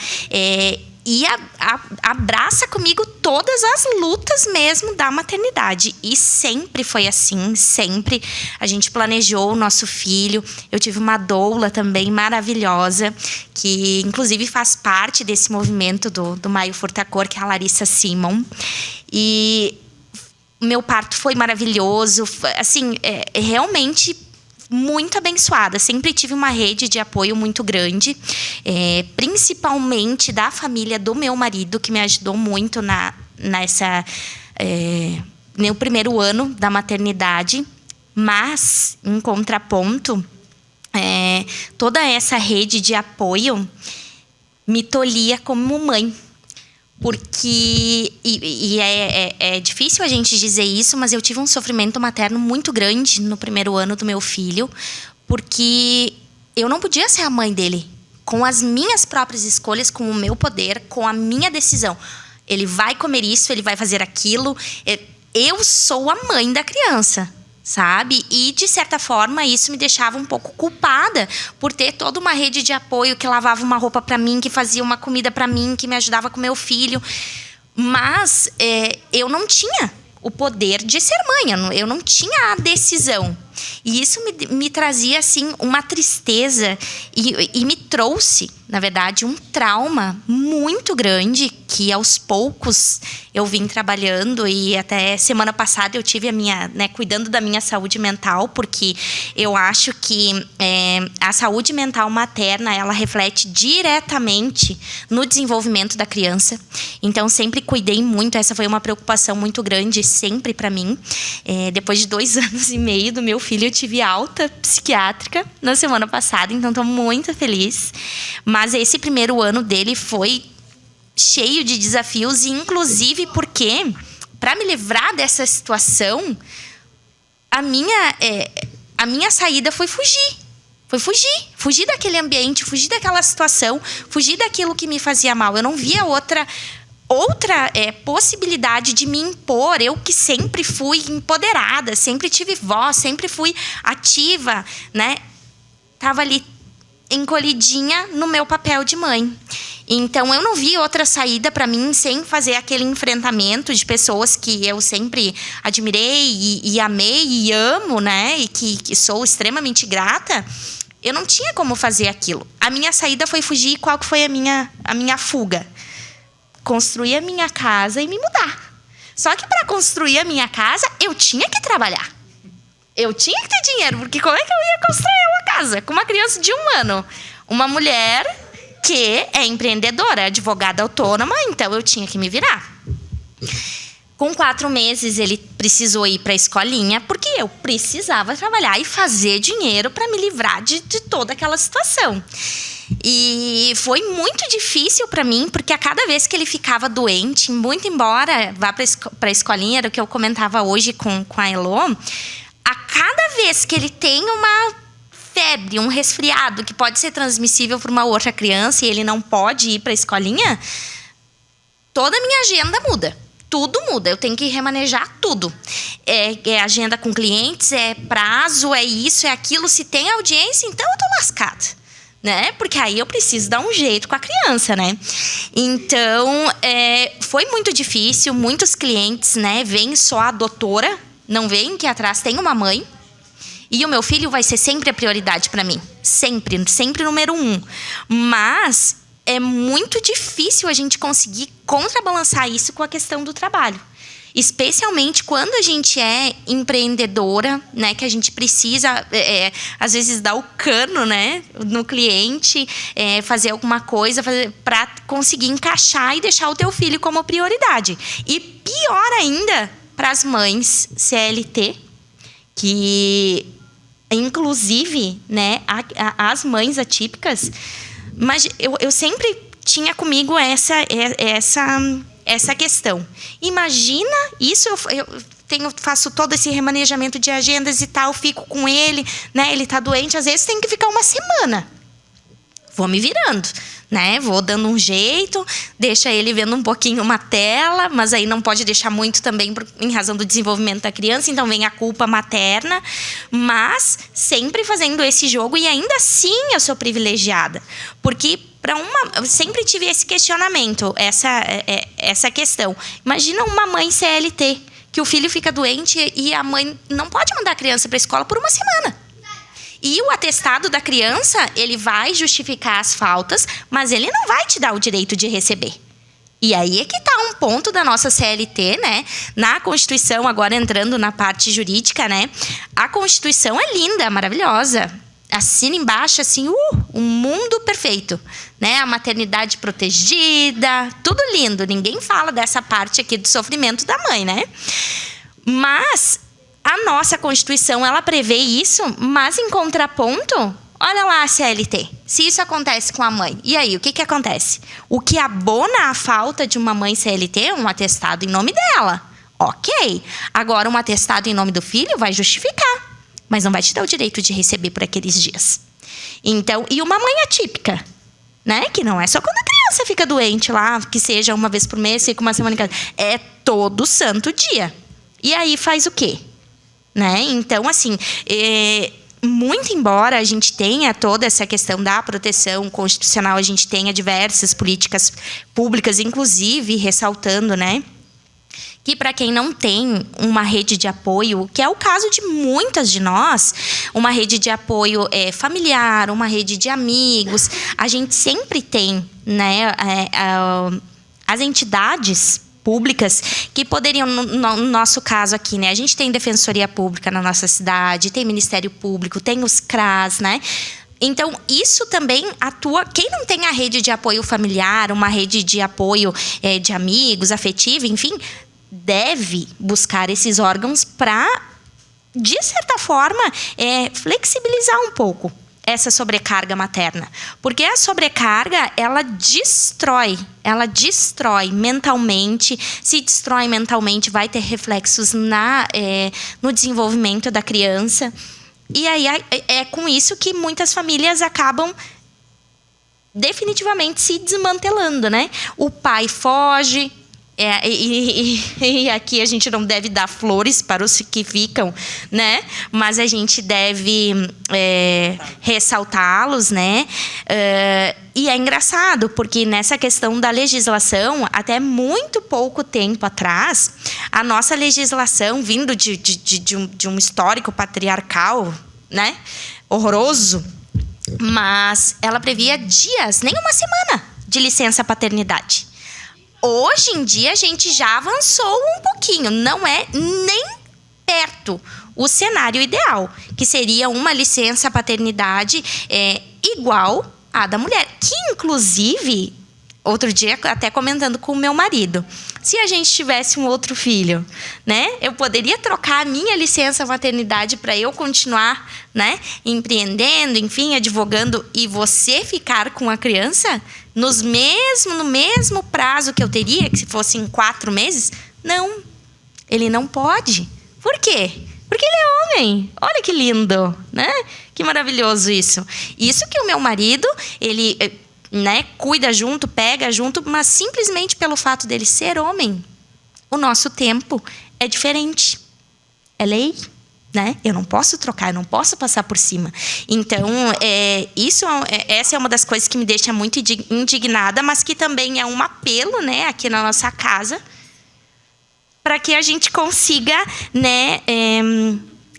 e abraça comigo todas as lutas mesmo da maternidade. E sempre foi assim, sempre a gente planejou o nosso filho. Eu tive uma doula também maravilhosa, que inclusive faz parte desse movimento do Maio Futacor, que é a Larissa Simon. E meu parto foi maravilhoso, assim, realmente muito abençoada. Sempre tive uma rede de apoio muito grande, principalmente da família do meu marido, que me ajudou muito no primeiro ano da maternidade. Mas, em contraponto, toda essa rede de apoio me tolhia como mãe. Porque, é difícil a gente dizer isso, mas eu tive um sofrimento materno muito grande no primeiro ano do meu filho, porque eu não podia ser a mãe dele, com as minhas próprias escolhas, com o meu poder, com a minha decisão. Ele vai comer isso, ele vai fazer aquilo. Eu sou a mãe da criança, sabe? E, de certa forma, isso me deixava um pouco culpada por ter toda uma rede de apoio que lavava uma roupa para mim, que fazia uma comida para mim, que me ajudava com meu filho. Mas eu não tinha o poder de ser mãe, eu não tinha a decisão. E isso me trazia, assim, uma tristeza e me trouxe, na verdade, um trauma muito grande que, aos poucos, eu vim trabalhando. E até semana passada eu tive cuidando da minha saúde mental, porque eu acho que a saúde mental materna, ela reflete diretamente no desenvolvimento da criança. Então, sempre cuidei muito. Essa foi uma preocupação muito grande, sempre para mim. Depois de 2 anos e meio do meu filho, eu tive alta psiquiátrica na semana passada, então estou muito feliz. Mas esse primeiro ano dele foi cheio de desafios, e inclusive porque, para me livrar dessa situação, a minha saída foi fugir. Fugir daquele ambiente, fugir daquela situação, fugir daquilo que me fazia mal. Eu não via outra possibilidade de me impor. Eu que sempre fui empoderada, sempre tive voz, sempre fui ativa, né? Tava ali encolhidinha no meu papel de mãe. Então, eu não vi outra saída para mim sem fazer aquele enfrentamento de pessoas que eu sempre admirei e amei e amo, né? E que sou extremamente grata. Eu não tinha como fazer aquilo. A minha saída foi fugir. Qual que foi a minha fuga? Construir a minha casa e me mudar. Só que, para construir a minha casa, eu tinha que trabalhar. Eu tinha que ter dinheiro, porque como é que eu ia construir uma casa com uma criança de 1 ano? Uma mulher que é empreendedora, advogada autônoma, então eu tinha que me virar. Com 4 meses, ele precisou ir para a escolinha, porque eu precisava trabalhar e fazer dinheiro para me livrar de toda aquela situação. E foi muito difícil para mim, porque a cada vez que ele ficava doente, muito embora vá para a escolinha, era o que eu comentava hoje com a Elô, a cada vez que ele tem uma febre, um resfriado que pode ser transmissível para uma outra criança e ele não pode ir para a escolinha, toda a minha agenda muda. Tudo muda, eu tenho que remanejar tudo. É agenda com clientes, é prazo, é isso, é aquilo. Se tem audiência, então eu tô lascada, né? Porque aí eu preciso dar um jeito com a criança, né? Então, foi muito difícil. Muitos clientes, né, veem só a doutora, não veem que atrás tem uma mãe. E o meu filho vai ser sempre a prioridade para mim. Sempre número 1. Mas é muito difícil a gente conseguir contrabalançar isso com a questão do trabalho. Especialmente quando a gente é empreendedora, né? Que a gente precisa, às vezes, dar o cano, né, no cliente, fazer alguma coisa para conseguir encaixar e deixar o teu filho como prioridade. E pior ainda, para as mães CLT, que, inclusive, né, as mães atípicas, mas eu sempre tinha comigo essa questão. Imagina isso, eu faço todo esse remanejamento de agendas e tal, fico com ele, né? Ele tá doente, às vezes tem que ficar 1 semana. Vou me virando, né? Vou dando um jeito, deixa ele vendo um pouquinho uma tela, mas aí não pode deixar muito também em razão do desenvolvimento da criança, então vem a culpa materna, mas sempre fazendo esse jogo. E ainda assim eu sou privilegiada, porque eu sempre tive esse questionamento, essa questão. Imagina uma mãe CLT, que o filho fica doente e a mãe não pode mandar a criança para a escola por 1 semana. E o atestado da criança, ele vai justificar as faltas, mas ele não vai te dar o direito de receber. E aí é que está um ponto da nossa CLT, né? Na Constituição, agora entrando na parte jurídica, né? A Constituição é linda, maravilhosa. Assina embaixo, assim, um mundo perfeito, né? A maternidade protegida, tudo lindo. Ninguém fala dessa parte aqui do sofrimento da mãe, né? Mas a nossa Constituição, ela prevê isso, mas em contraponto, olha lá a CLT. Se isso acontece com a mãe, e aí, o que acontece? O que abona a falta de uma mãe CLT é um atestado em nome dela. Ok. Agora, um atestado em nome do filho vai justificar, mas não vai te dar o direito de receber por aqueles dias. Então, e uma mãe atípica, né? Que não é só quando a criança fica doente lá, que seja 1 vez por mês, fica 1 semana em casa. É todo santo dia. E aí faz o quê? Né? Então, assim, muito embora a gente tenha toda essa questão da proteção constitucional, a gente tenha diversas políticas públicas, inclusive ressaltando, né, que para quem não tem uma rede de apoio, que é o caso de muitas de nós, uma rede de apoio familiar, uma rede de amigos, a gente sempre tem, né, as entidades públicas que poderiam, no nosso caso aqui, né, a gente tem Defensoria Pública na nossa cidade, tem Ministério Público, tem os CRAS, né? Então, isso também atua. Quem não tem a rede de apoio familiar, uma rede de apoio de amigos, afetivo, enfim, deve buscar esses órgãos para, de certa forma, flexibilizar um pouco essa sobrecarga materna. Porque a sobrecarga, ela destrói mentalmente. Se destrói mentalmente, vai ter reflexos no desenvolvimento da criança. E aí é com isso que muitas famílias acabam definitivamente se desmantelando, né? O pai foge. E aqui a gente não deve dar flores para os que ficam, né? Mas a gente deve ressaltá-los, né? E é engraçado, porque nessa questão da legislação, até muito pouco tempo atrás, a nossa legislação, vindo de um histórico patriarcal, né? Horroroso, mas ela previa dias, nem uma semana, de licença paternidade. Hoje em dia, a gente já avançou um pouquinho. Não é nem perto o cenário ideal, que seria uma licença paternidade igual à da mulher. Que, inclusive, outro dia, até comentando com o meu marido, se a gente tivesse um outro filho, né, eu poderia trocar a minha licença maternidade para eu continuar, né, empreendendo, enfim, advogando, e você ficar com a criança no mesmo prazo que eu teria, que se fosse em 4 meses? Não, ele não pode. Por quê? Porque ele é homem. Olha que lindo, né? Que maravilhoso isso. Isso que o meu marido, ele, né, cuida junto, pega junto, mas simplesmente pelo fato dele ser homem, o nosso tempo é diferente. É lei, né? Eu não posso trocar, eu não posso passar por cima. Então, essa é uma das coisas que me deixa muito indignada, mas que também é um apelo, né, aqui na nossa casa, para que a gente consiga, né,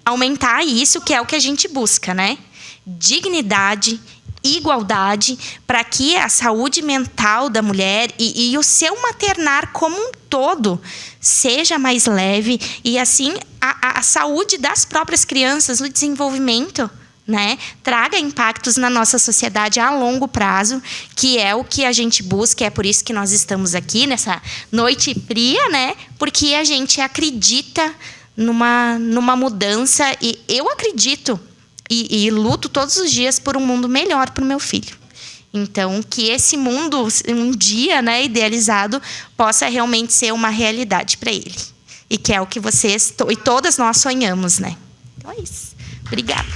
aumentar isso, que é o que a gente busca, né? Dignidade, igualdade, para que a saúde mental da mulher e o seu maternar como um todo seja mais leve, e assim a saúde das próprias crianças, o desenvolvimento, né, traga impactos na nossa sociedade a longo prazo, que é o que a gente busca. É por isso que nós estamos aqui nessa noite fria, né, porque a gente acredita numa mudança, e eu acredito e luto todos os dias por um mundo melhor para o meu filho. Então, que esse mundo, um dia, né, idealizado, possa realmente ser uma realidade para ele. E que é o que vocês e todas nós sonhamos, né? Então é isso. Obrigada.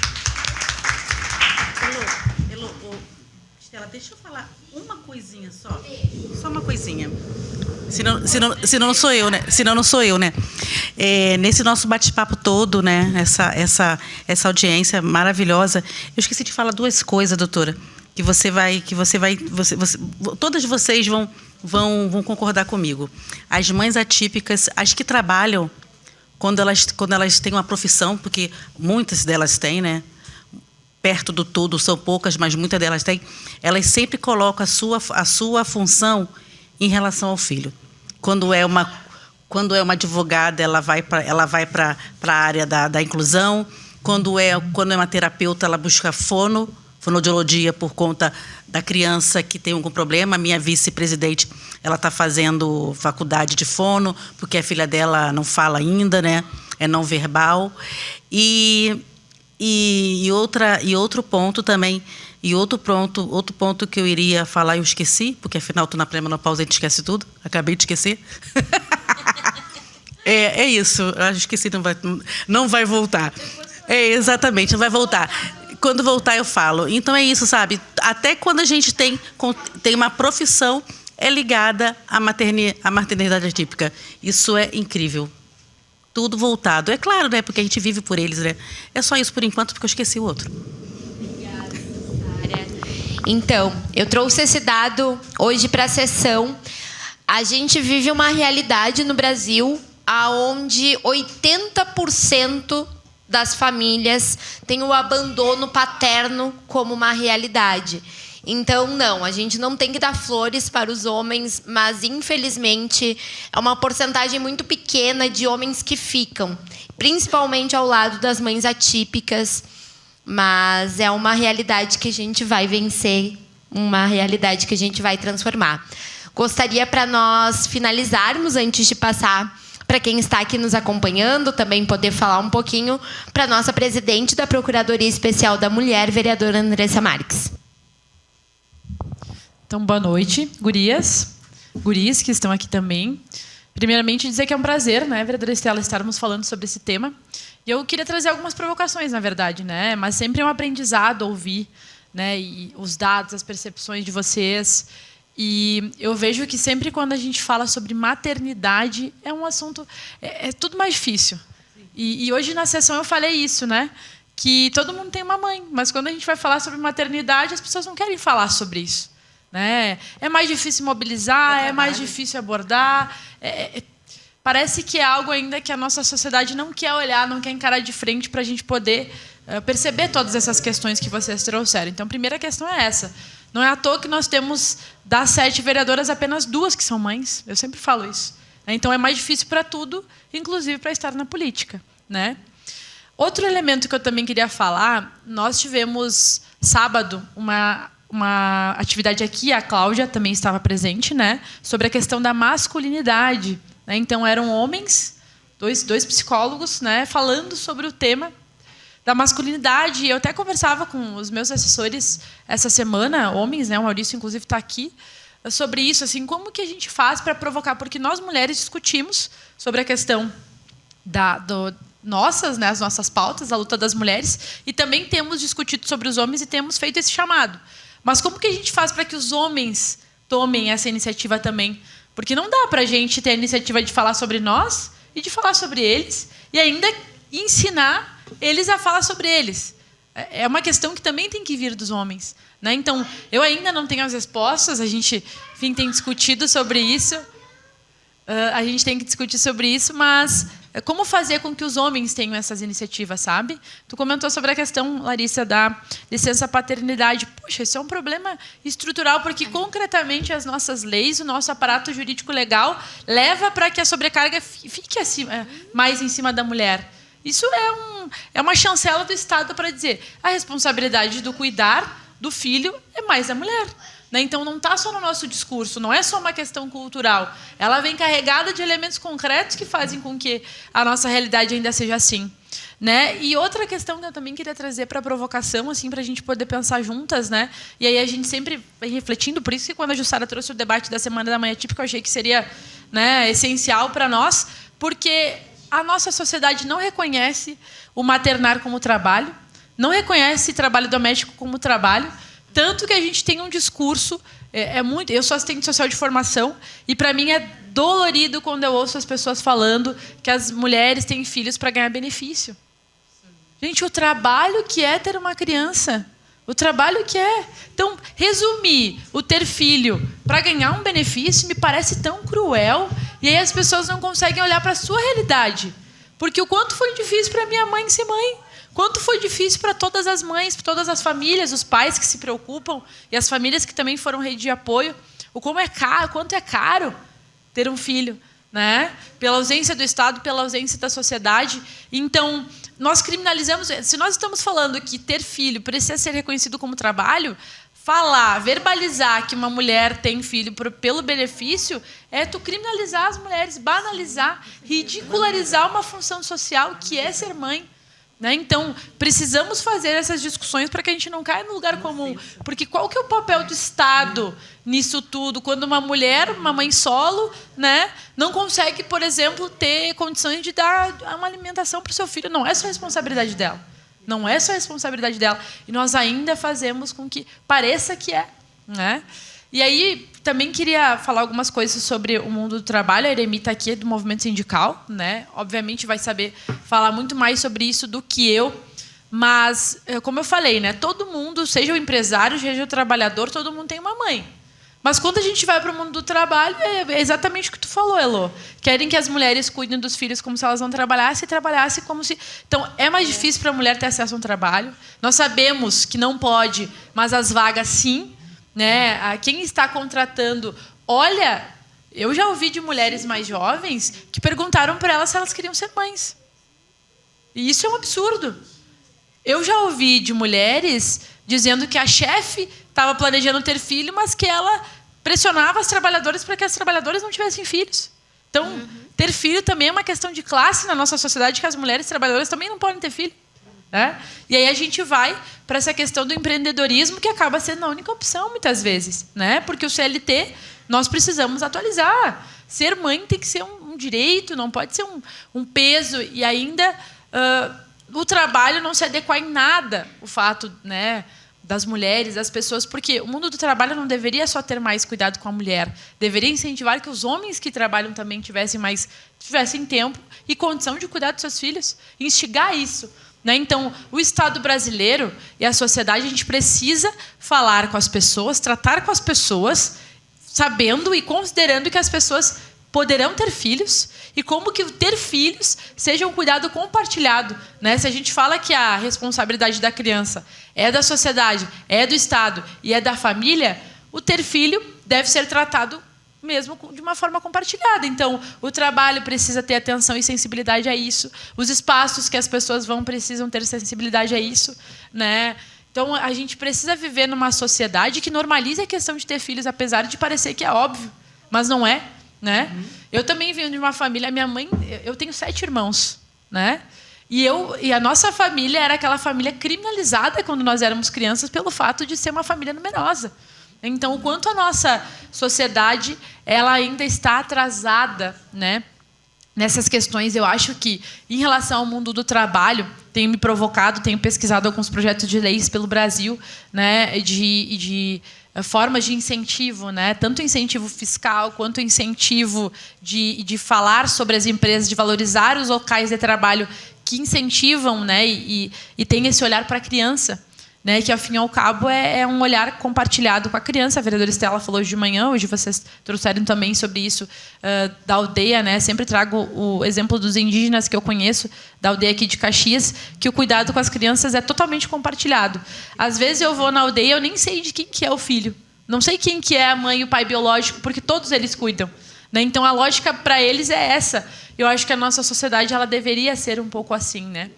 Estela, deixa eu falar uma coisinha só. Só uma coisinha. Senão não sou eu, né? Senão não sou eu, né? Nesse nosso bate-papo todo, né? Essa audiência maravilhosa. Eu esqueci de falar 2 coisas, doutora, todas vocês vão concordar comigo. As mães atípicas, as que trabalham, quando elas têm uma profissão, porque muitas delas têm, né? Perto do todo, são poucas, mas muitas delas têm, elas sempre colocam a sua função em relação ao filho. Quando é uma advogada, ela vai para a área da inclusão. Quando é uma terapeuta, ela busca fonoaudiologia por conta da criança que tem algum problema. A minha vice-presidente, ela está fazendo faculdade de fono, porque a filha dela não fala ainda, né? É não verbal. E outro ponto também, outro ponto que eu iria falar, eu esqueci, porque afinal estou na pré-menopausa, a gente esquece tudo. Acabei de esquecer. É isso, eu esqueci, não vai voltar. Exatamente, não vai voltar. Quando voltar eu falo. Então é isso, sabe? Até quando a gente tem uma profissão ligada à maternidade atípica. Isso é incrível. Tudo voltado. É claro, né? Porque a gente vive por eles, né? É só isso por enquanto, porque eu esqueci o outro. Obrigada, Sara. Então, eu trouxe esse dado hoje para a sessão. A gente vive uma realidade no Brasil onde 80% das famílias têm o abandono paterno como uma realidade. Então, não, a gente não tem que dar flores para os homens, mas, infelizmente, é uma porcentagem muito pequena de homens que ficam, principalmente ao lado das mães atípicas, mas é uma realidade que a gente vai vencer, uma realidade que a gente vai transformar. Gostaria, para nós finalizarmos, antes de passar para quem está aqui nos acompanhando, também poder falar um pouquinho para a nossa presidente da Procuradoria Especial da Mulher, vereadora Andressa Marques. Então, boa noite, guris que estão aqui também. Primeiramente, dizer que é um prazer, né, vereadora Estela, estarmos falando sobre esse tema. E eu queria trazer algumas provocações, na verdade, né, mas sempre é um aprendizado ouvir, né, e os dados, as percepções de vocês. E eu vejo que sempre quando a gente fala sobre maternidade, é um assunto... É tudo mais difícil. E hoje, na sessão, eu falei isso, né? Que todo mundo tem uma mãe, mas quando a gente vai falar sobre maternidade, as pessoas não querem falar sobre isso. Né? É mais difícil mobilizar, é mais difícil abordar. Parece que é algo ainda que a nossa sociedade não quer olhar, não quer encarar de frente para a gente poder perceber todas essas questões que vocês trouxeram. Então, a primeira questão é essa. Não é à toa que nós temos, das 7 vereadoras, apenas 2 que são mães. Eu sempre falo isso. Então, é mais difícil para tudo, inclusive para estar na política. Né? Outro elemento que eu também queria falar, nós tivemos, sábado, uma atividade aqui, a Cláudia também estava presente, né, sobre a questão da masculinidade. Né? Então, eram homens, dois psicólogos, né, falando sobre o tema da masculinidade. Eu até conversava com os meus assessores essa semana, homens, né, o Maurício, inclusive, está aqui, sobre isso, assim, como que a gente faz para provocar, porque nós, mulheres, discutimos sobre a questão né, as nossas pautas, a luta das mulheres, e também temos discutido sobre os homens e temos feito esse chamado. Mas como que a gente faz para que os homens tomem essa iniciativa também? Porque não dá para a gente ter a iniciativa de falar sobre nós e de falar sobre eles e ainda ensinar eles a falar sobre eles. É uma questão que também tem que vir dos homens. Né? Então, eu ainda não tenho as respostas, a gente, enfim, tem discutido sobre isso. Mas como fazer com que os homens tenham essas iniciativas, sabe? Tu comentou sobre a questão, Larissa, da licença paternidade. Poxa, isso é um problema estrutural, porque concretamente as nossas leis, o nosso aparato jurídico legal leva para que a sobrecarga fique mais em cima da mulher. Isso é uma chancela do Estado para dizer a responsabilidade do cuidar do filho é mais da mulher. Né? Então, não está só no nosso discurso, não é só uma questão cultural. Ela vem carregada de elementos concretos que fazem com que a nossa realidade ainda seja assim. Né? E outra questão que eu também queria trazer para a provocação, assim, para a gente poder pensar juntas, né? E aí a gente sempre vem refletindo, por isso que quando a Jussara trouxe o debate da Semana da Mãe Atípica, eu achei que seria, né, essencial para nós, porque a nossa sociedade não reconhece o maternar como trabalho, não reconhece o trabalho doméstico como trabalho, tanto que a gente tem um discurso, muito... Eu sou assistente social de formação, e para mim é dolorido quando eu ouço as pessoas falando que as mulheres têm filhos para ganhar benefício. Gente, o trabalho que é ter uma criança, o trabalho que é... Então, resumir o ter filho para ganhar um benefício me parece tão cruel, e aí as pessoas não conseguem olhar para a sua realidade. Porque o quanto foi difícil para minha mãe ser mãe, quanto foi difícil para todas as mães, para todas as famílias, os pais que se preocupam e as famílias que também foram rede de apoio, quanto é caro ter um filho, né? Pela ausência do Estado, pela ausência da sociedade. Então, nós criminalizamos... Se nós estamos falando que ter filho precisa ser reconhecido como trabalho, falar, verbalizar que uma mulher tem filho pelo benefício é tu criminalizar as mulheres, banalizar, ridicularizar uma função social que é ser mãe. Né? Então, precisamos fazer essas discussões para que a gente não caia no lugar comum. Porque qual que é o papel do Estado nisso tudo? Quando uma mulher, uma mãe solo, né, não consegue, por exemplo, ter condições de dar uma alimentação para o seu filho. Não é só responsabilidade dela. Não é só responsabilidade dela. E nós ainda fazemos com que pareça que é. Né? E aí, também queria falar algumas coisas sobre o mundo do trabalho. A Eremi está aqui, do movimento sindical. Né? Obviamente, vai saber falar muito mais sobre isso do que eu. Mas, como eu falei, né, todo mundo, seja o empresário, seja o trabalhador, todo mundo tem uma mãe. Mas quando a gente vai para o mundo do trabalho, é exatamente o que tu falou, Elô. Querem que as mulheres cuidem dos filhos como se elas não trabalhassem e trabalhassem como se... Então, é mais difícil para a mulher ter acesso a um trabalho. Nós sabemos que não pode, mas as vagas sim. Né? Quem está contratando... Olha, eu já ouvi de mulheres mais jovens que perguntaram para elas se elas queriam ser mães. E isso é um absurdo. Eu já ouvi de mulheres dizendo que a chefe estava planejando ter filho, mas que ela pressionava as trabalhadoras para que as trabalhadoras não tivessem filhos. Então, ter filho também é uma questão de classe na nossa sociedade, que as mulheres trabalhadoras também não podem ter filho. Né? E aí a gente vai para essa questão do empreendedorismo, que acaba sendo a única opção, muitas vezes. Né? Porque o CLT, nós precisamos atualizar. Ser mãe tem que ser um direito, não pode ser um peso. E ainda o trabalho não se adequar em nada, o fato... né, das mulheres, das pessoas, porque o mundo do trabalho não deveria só ter mais cuidado com a mulher, deveria incentivar que os homens que trabalham também tivessem tempo e condição de cuidar dos seus filhos, instigar isso. Né? Então, o Estado brasileiro e a sociedade, a gente precisa falar com as pessoas, tratar com as pessoas, sabendo e considerando que as pessoas poderão ter filhos e como que ter filhos seja um cuidado compartilhado. Né? Se a gente fala que a responsabilidade da criança é da sociedade, é do Estado e é da família, o ter filho deve ser tratado mesmo de uma forma compartilhada. Então, o trabalho precisa ter atenção e sensibilidade a isso. Os espaços que as pessoas vão precisam ter sensibilidade a isso. Né? Então, a gente precisa viver numa sociedade que normalize a questão de ter filhos, apesar de parecer que é óbvio, mas não é. Né? Eu também venho de uma família... Minha mãe... Eu tenho 7 irmãos. Né? E a nossa família era aquela família criminalizada quando nós éramos crianças pelo fato de ser uma família numerosa. Então, o quanto a nossa sociedade ela ainda está atrasada, né, nessas questões, eu acho que, em relação ao mundo do trabalho, tenho me provocado, tenho pesquisado alguns projetos de leis pelo Brasil, né, de formas de incentivo, né, tanto incentivo fiscal quanto incentivo de falar sobre as empresas, de valorizar os locais de trabalho que incentivam, né, e tem esse olhar para a criança, né, que, ao fim e ao cabo, é um olhar compartilhado com a criança. A vereadora Estela falou hoje de manhã, hoje vocês trouxeram também sobre isso da aldeia. Né, sempre trago o exemplo dos indígenas que eu conheço, da aldeia aqui de Caxias, que o cuidado com as crianças é totalmente compartilhado. Às vezes eu vou na aldeia e eu nem sei de quem que é o filho. Não sei quem que é a mãe e o pai biológico, porque todos eles cuidam. Né? Então, a lógica para eles é essa. Eu acho que a nossa sociedade ela deveria ser um pouco assim. Né?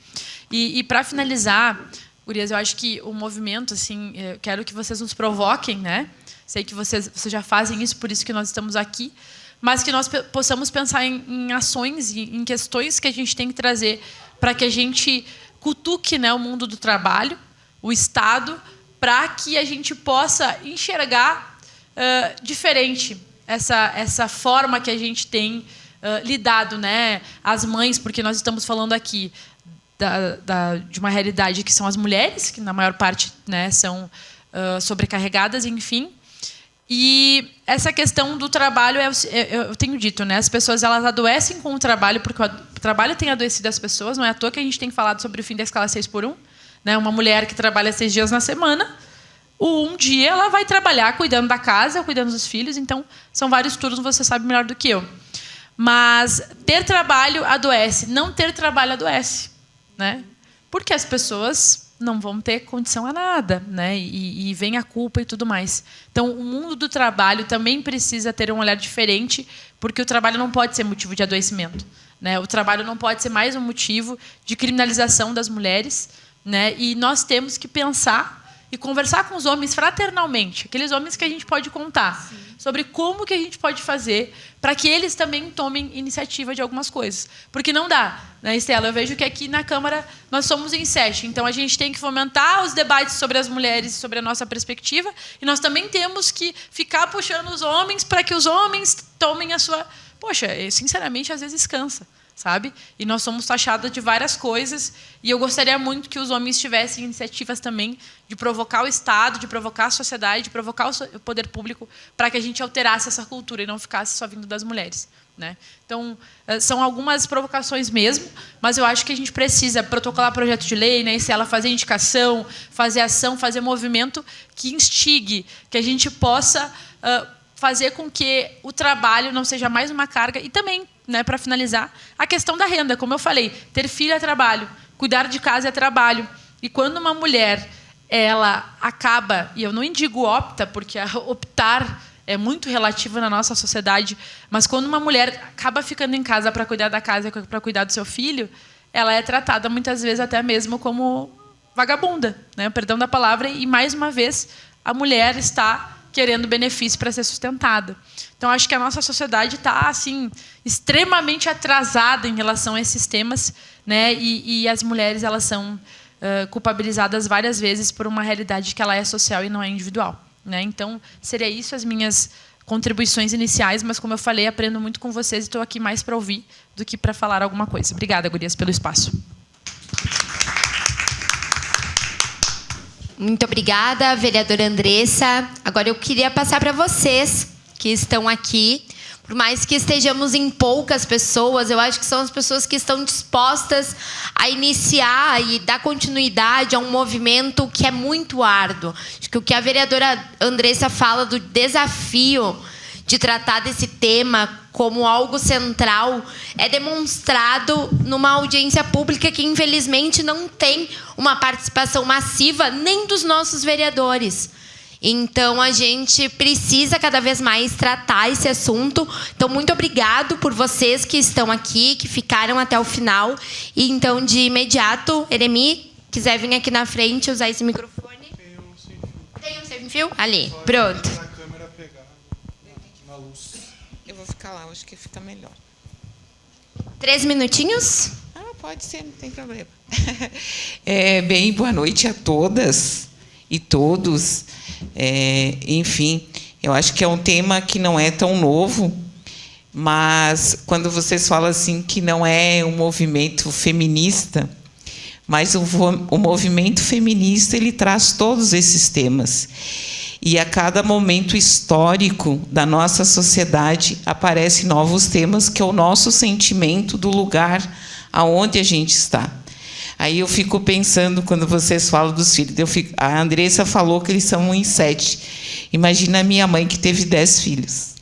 E para finalizar, gurias, eu acho que o movimento, assim, eu quero que vocês nos provoquem, né? Sei que vocês já fazem isso, por isso que nós estamos aqui, mas que nós possamos pensar em ações e em questões que a gente tem que trazer para que a gente cutuque, né, o mundo do trabalho, o Estado, para que a gente possa enxergar diferente essa forma que a gente tem lidado, né, as mães, porque nós estamos falando aqui de uma realidade que são as mulheres, que na maior parte, né, são sobrecarregadas, enfim. E essa questão do trabalho, eu tenho dito, né, as pessoas elas adoecem com o trabalho, porque o trabalho tem adoecido as pessoas, não é à toa que a gente tem falado sobre o fim da escala 6x1. Né, uma mulher que trabalha 6 dias na semana, um dia ela vai trabalhar cuidando da casa, cuidando dos filhos, então são vários turnos, você sabe melhor do que eu. Mas ter trabalho adoece, não ter trabalho adoece. Né? Porque as pessoas não vão ter condição a nada, né? E vem a culpa e tudo mais. Então, o mundo do trabalho também precisa ter um olhar diferente, porque o trabalho não pode ser motivo de adoecimento. Né? O trabalho não pode ser mais um motivo de criminalização das mulheres. Né? E nós temos que pensar e conversar com os homens fraternalmente, aqueles homens que a gente pode contar, sobre como que a gente pode fazer para que eles também tomem iniciativa de algumas coisas. Porque não dá, né, Estela? Eu vejo que aqui na Câmara nós somos em 7, então a gente tem que fomentar os debates sobre as mulheres, sobre a nossa perspectiva, e nós também temos que ficar puxando os homens para que os homens tomem a sua... Poxa, sinceramente, às vezes cansa. Sabe? E nós somos taxadas de várias coisas, e eu gostaria muito que os homens tivessem iniciativas também de provocar o Estado, de provocar a sociedade, de provocar o poder público, para que a gente alterasse essa cultura e não ficasse só vindo das mulheres. né? Então, são algumas provocações mesmo, mas eu acho que a gente precisa protocolar projeto de lei, né, se ela fazer indicação, fazer ação, fazer movimento que instigue, que a gente possa fazer com que o trabalho não seja mais uma carga. E também, né, para finalizar, a questão da renda. Como eu falei, ter filho é trabalho, cuidar de casa é trabalho. E quando uma mulher ela acaba, e eu não digo opta, porque optar é muito relativo na nossa sociedade, mas quando uma mulher acaba ficando em casa para cuidar da casa, para cuidar do seu filho, ela é tratada muitas vezes até mesmo como vagabunda, né? Perdão da palavra, e mais uma vez a mulher está querendo benefício para ser sustentada. Então acho que a nossa sociedade está assim extremamente atrasada em relação a esses temas, né? E as mulheres elas são culpabilizadas várias vezes por uma realidade que ela é social e não é individual, né? Então, seria isso as minhas contribuições iniciais, mas, como eu falei, aprendo muito com vocês e estou aqui mais para ouvir do que para falar alguma coisa. Obrigada, gurias, pelo espaço. Muito obrigada, vereadora Andressa. Agora eu queria passar para vocês que estão aqui. Por mais que estejamos em poucas pessoas, eu acho que são as pessoas que estão dispostas a iniciar e dar continuidade a um movimento que é muito árduo. Acho que o que a vereadora Andressa fala do desafio de tratar desse tema como algo central é demonstrado numa audiência pública que, infelizmente, não tem uma participação massiva nem dos nossos vereadores. Então, a gente precisa cada vez mais tratar esse assunto. Então, muito obrigado por vocês que estão aqui, que ficaram até o final. E, então, de imediato, Eremi, quiser vir aqui na frente usar esse microfone. Tem um sem fio? Ali, pronto. Eu vou ficar lá, acho que fica melhor. 3 minutinhos? Pode ser, não tem problema. Bem, boa noite a todas e todos. Enfim, eu acho que é um tema que não é tão novo, mas quando vocês falam assim que não é um movimento feminista, mas o movimento feminista ele traz todos esses temas. E a cada momento histórico da nossa sociedade aparecem novos temas, que é o nosso sentimento do lugar aonde a gente está. Aí eu fico pensando, quando vocês falam dos filhos, a Andressa falou que eles são em 7. Imagina a minha mãe, que teve 10 filhos.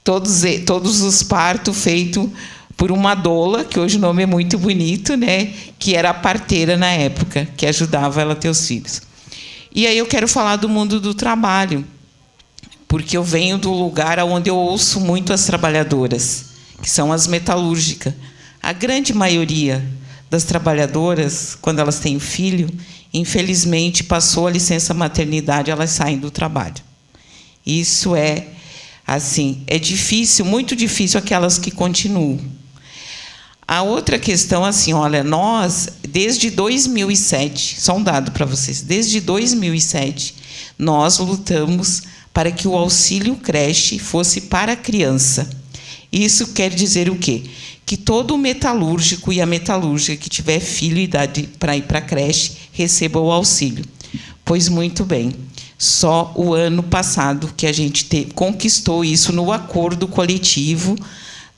Todos os partos feitos por uma doula, que hoje o nome é muito bonito, né? Que era a parteira na época, que ajudava ela a ter os filhos. E aí eu quero falar do mundo do trabalho, porque eu venho do lugar onde eu ouço muito as trabalhadoras, que são as metalúrgicas. A grande maioria das trabalhadoras, quando elas têm filho, infelizmente, passou a licença maternidade, elas saem do trabalho. Isso é, assim, é difícil, muito difícil aquelas que continuam. A outra questão, assim, olha, nós, desde 2007, só um dado para vocês, desde 2007, nós lutamos para que o auxílio creche fosse para a criança. Isso quer dizer o quê? Que todo metalúrgico e a metalúrgica que tiver filho e idade para ir para a creche receba o auxílio. Pois muito bem, só o ano passado que a gente conquistou isso no acordo coletivo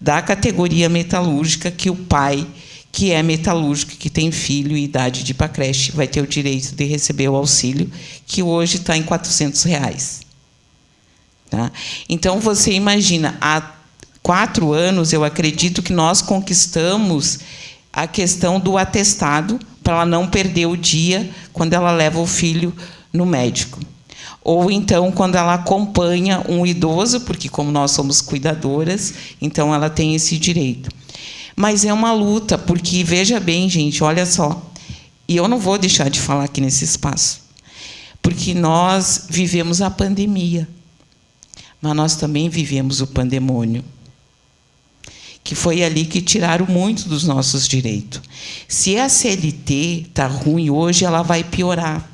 da categoria metalúrgica, que o pai, que é metalúrgico, que tem filho e idade de ir para a creche, vai ter o direito de receber o auxílio, que hoje está em R$400. Tá? Então, você imagina, há 4 anos, eu acredito que nós conquistamos a questão do atestado, para ela não perder o dia quando ela leva o filho no médico. Ou, então, quando ela acompanha um idoso, porque, como nós somos cuidadoras, então ela tem esse direito. Mas é uma luta, porque, veja bem, gente, olha só, e eu não vou deixar de falar aqui nesse espaço, porque nós vivemos a pandemia, mas nós também vivemos o pandemônio, que foi ali que tiraram muito dos nossos direitos. Se a CLT está ruim hoje, ela vai piorar.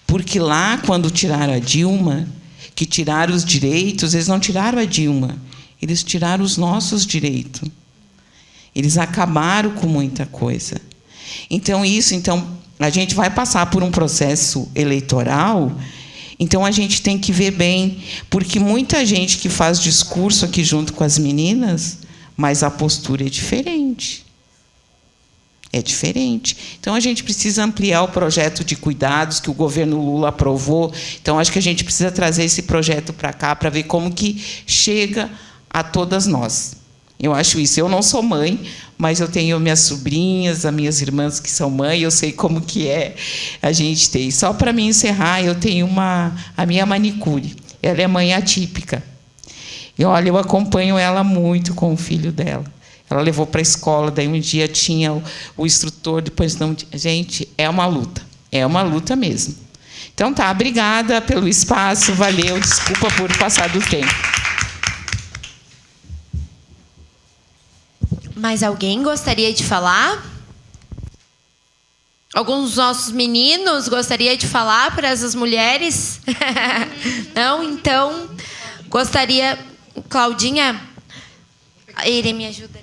Porque lá, quando tiraram a Dilma, que tiraram os direitos, eles não tiraram a Dilma, eles tiraram os nossos direitos. Eles acabaram com muita coisa. Então, a gente vai passar por um processo eleitoral Então, a gente tem que ver bem, porque muita gente que faz discurso aqui junto com as meninas, mas a postura é diferente. É diferente. Então, a gente precisa ampliar o projeto de cuidados que o governo Lula aprovou. Então, acho que a gente precisa trazer esse projeto para cá, para ver como que chega a todas nós. Eu acho isso. Eu não sou mãe, mas eu tenho minhas sobrinhas, as minhas irmãs que são mãe, eu sei como que é a gente ter. E só para me encerrar, eu tenho a minha manicure. Ela é mãe atípica. E, olha, eu acompanho ela muito com o filho dela. Ela levou para a escola, daí um dia tinha o instrutor, depois não. Gente, é uma luta mesmo. Então tá, obrigada pelo espaço, valeu, desculpa por passar do tempo. Mais alguém gostaria de falar? Alguns dos nossos meninos gostaria de falar para essas mulheres? Não? Então, gostaria... Claudinha, ele me ajuda.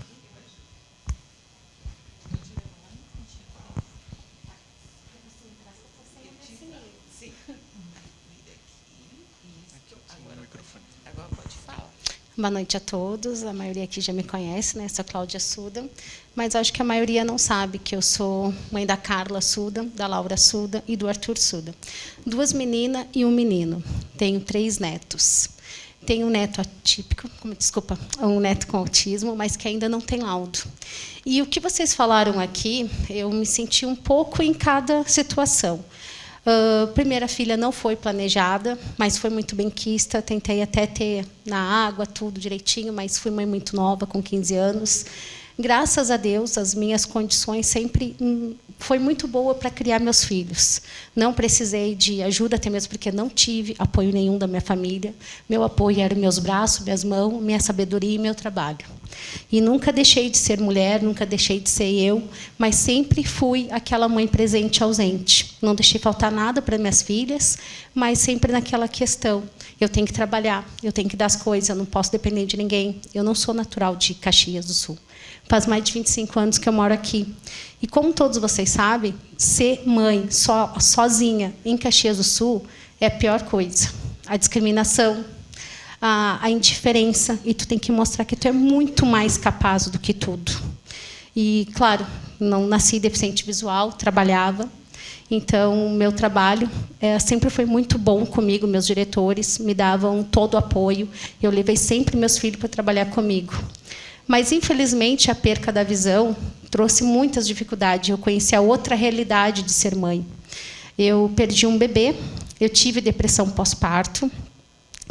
Boa noite a todos. A maioria aqui já me conhece, né? Sou Cláudia Suda, mas acho que a maioria não sabe que eu sou mãe da Carla Suda, da Laura Suda e do Arthur Suda. 2 meninas e um menino. Tenho 3 netos. Tenho um neto atípico, um neto com autismo, mas que ainda não tem laudo. E o que vocês falaram aqui, eu me senti um pouco em cada situação. Primeira filha não foi planejada, mas foi muito benquista. Tentei até ter na água, tudo direitinho, mas fui mãe muito nova, com 15 anos. Graças a Deus, as minhas condições sempre foi muito boa para criar meus filhos. Não precisei de ajuda, até mesmo porque não tive apoio nenhum da minha família. Meu apoio era meus braços, minhas mãos, minha sabedoria e meu trabalho. E nunca deixei de ser mulher, nunca deixei de ser eu, mas sempre fui aquela mãe presente ausente. Não deixei faltar nada para minhas filhas, mas sempre naquela questão. Eu tenho que trabalhar, eu tenho que dar as coisas, eu não posso depender de ninguém. Eu não sou natural de Caxias do Sul. Faz mais de 25 anos que eu moro aqui. E como todos vocês sabem, ser mãe sozinha em Caxias do Sul é a pior coisa. A discriminação, a indiferença, e tu tem que mostrar que tu é muito mais capaz do que tudo. E, claro, não nasci deficiente visual, trabalhava. Então, o meu trabalho sempre foi muito bom comigo. Meus diretores me davam todo o apoio. Eu levei sempre meus filhos para trabalhar comigo. Mas, infelizmente, a perca da visão trouxe muitas dificuldades. Eu conheci a outra realidade de ser mãe. Eu perdi um bebê, eu tive depressão pós-parto,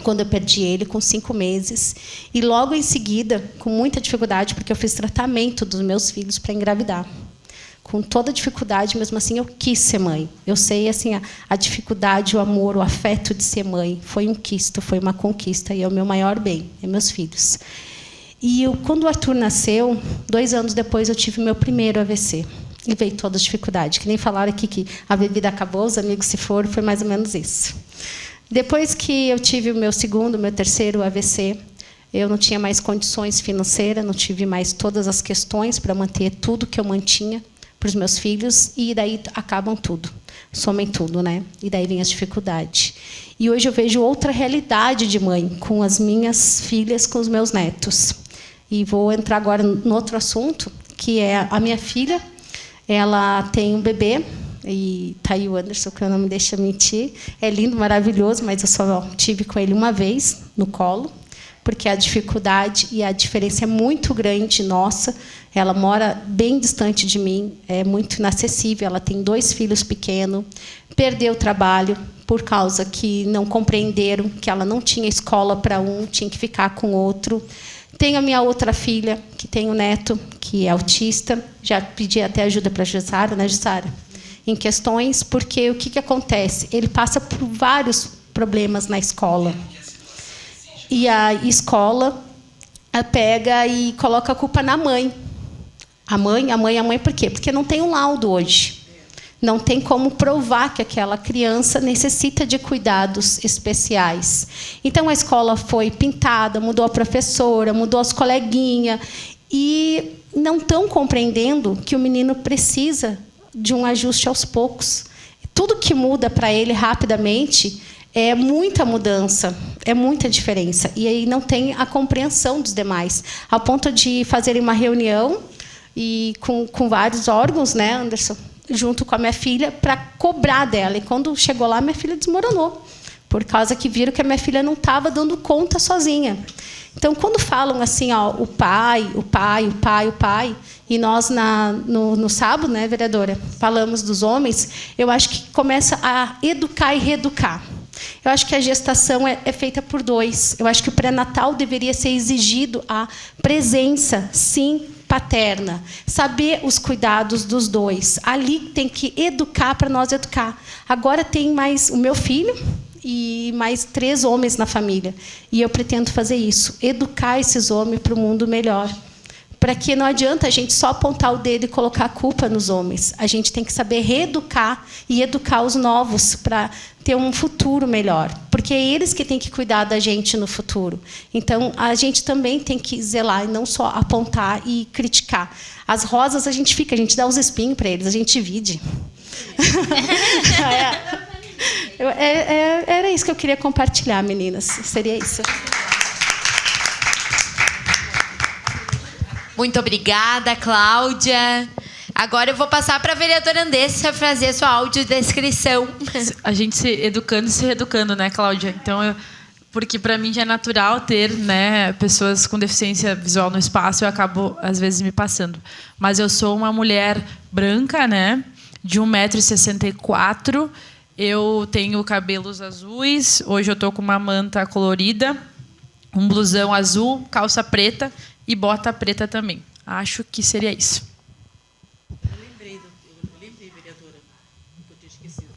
quando eu perdi ele, com 5 meses. E, logo em seguida, com muita dificuldade, porque eu fiz tratamento dos meus filhos para engravidar. Com toda dificuldade, mesmo assim, eu quis ser mãe. Eu sei assim a dificuldade, o amor, o afeto de ser mãe. Foi um quisto, foi uma conquista, e é o meu maior bem, é meus filhos. E quando o Arthur nasceu, 2 anos depois, eu tive meu primeiro AVC. E veio toda a dificuldade. Que nem falaram aqui que a bebida acabou, os amigos se foram, foi mais ou menos isso. Depois que eu tive o meu segundo, meu terceiro AVC, eu não tinha mais condições financeiras, não tive mais todas as questões para manter tudo que eu mantinha para os meus filhos, e daí acabam tudo. Somem tudo, né? E daí vem as dificuldades. E hoje eu vejo outra realidade de mãe, com as minhas filhas, com os meus netos. E vou entrar agora no outro assunto, que é a minha filha. Ela tem um bebê, e está aí o Anderson, que eu não me deixa mentir. É lindo, maravilhoso, mas eu só tive com ele uma vez no colo, porque a dificuldade e a diferença é muito grande, nossa. Ela mora bem distante de mim, é muito inacessível. Ela tem 2 filhos pequenos, perdeu o trabalho por causa que não compreenderam que ela não tinha escola para um, tinha que ficar com outro. Tenho a minha outra filha, que tem um neto, que é autista. Já pedi até ajuda para a Jussara, né, Jussara? Em questões, porque o que acontece? Ele passa por vários problemas na escola. E a escola pega e coloca a culpa na mãe. A mãe, por quê? Porque não tem um laudo hoje. Não tem como provar que aquela criança necessita de cuidados especiais. Então, a escola foi pintada, mudou a professora, mudou as coleguinhas, e não estão compreendendo que o menino precisa de um ajuste aos poucos. Tudo que muda para ele rapidamente É muita mudança, é muita diferença. E aí não tem a compreensão dos demais, ao ponto de fazerem uma reunião e com vários órgãos, né, Anderson, junto com a minha filha, para cobrar dela. E quando chegou lá, minha filha desmoronou, por causa que viram que a minha filha não estava dando conta sozinha. Então, quando falam assim, ó, o pai, e nós no sábado, né, vereadora, falamos dos homens, eu acho que começa a educar e reeducar. Eu acho que a gestação é feita por dois. Eu acho que o pré-natal deveria ser exigido a presença, sim, paterna. Saber os cuidados dos dois. Ali tem que educar para nós educar. Agora tem mais o meu filho e mais 3 homens na família. E eu pretendo fazer isso. Educar esses homens para o mundo melhor. Para que não adianta a gente só apontar o dedo e colocar a culpa nos homens. A gente tem que saber reeducar e educar os novos para ter um futuro melhor. Porque é eles que têm que cuidar da gente no futuro. Então, a gente também tem que zelar e não só apontar e criticar. As rosas a gente dá os espinhos para eles, a gente divide. Era isso que eu queria compartilhar, meninas. Seria isso. Muito obrigada, Cláudia. Agora eu vou passar para a vereadora Andressa fazer a sua audiodescrição. A gente se educando e se reeducando, né, Cláudia? Então, porque para mim já é natural ter, né, pessoas com deficiência visual no espaço, eu acabo, às vezes, me passando. Mas eu sou uma mulher branca, né, de 1,64 m. Eu tenho cabelos azuis. Hoje eu estou com uma manta colorida, um blusão azul, calça preta e bota preta também. Acho que seria isso. Eu lembrei, vereadora. Eu tinha esquecido.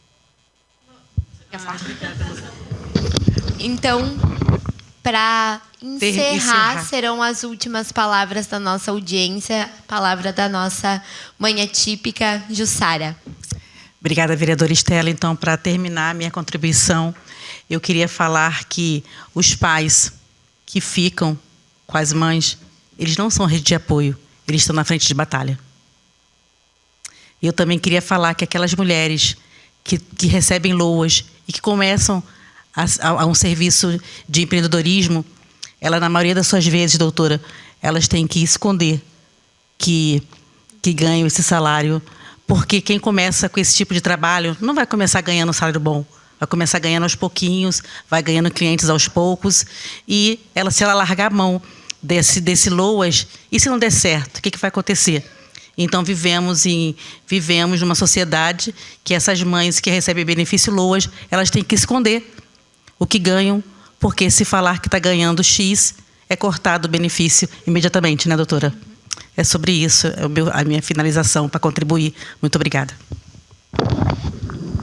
Então, para encerrar, serão as últimas palavras da nossa audiência, palavra da nossa mãe típica, Jussara. Obrigada, vereadora Estela. Então, para terminar a minha contribuição, eu queria falar que os pais que ficam com as mães, eles não são rede de apoio, eles estão na frente de batalha. E eu também queria falar que aquelas mulheres que recebem loas e que começam a um serviço de empreendedorismo, ela, na maioria das suas vezes, doutora, elas têm que esconder que ganham esse salário, porque quem começa com esse tipo de trabalho não vai começar ganhando um salário bom. Vai começar ganhando aos pouquinhos, vai ganhando clientes aos poucos. E se ela largar a mão desse LOAS, e se não der certo, o que vai acontecer? Então, vivemos numa sociedade que essas mães que recebem benefício LOAS, elas têm que esconder o que ganham, porque se falar que está ganhando X, é cortado o benefício imediatamente, né, doutora? É sobre isso a minha finalização para contribuir. Muito obrigada.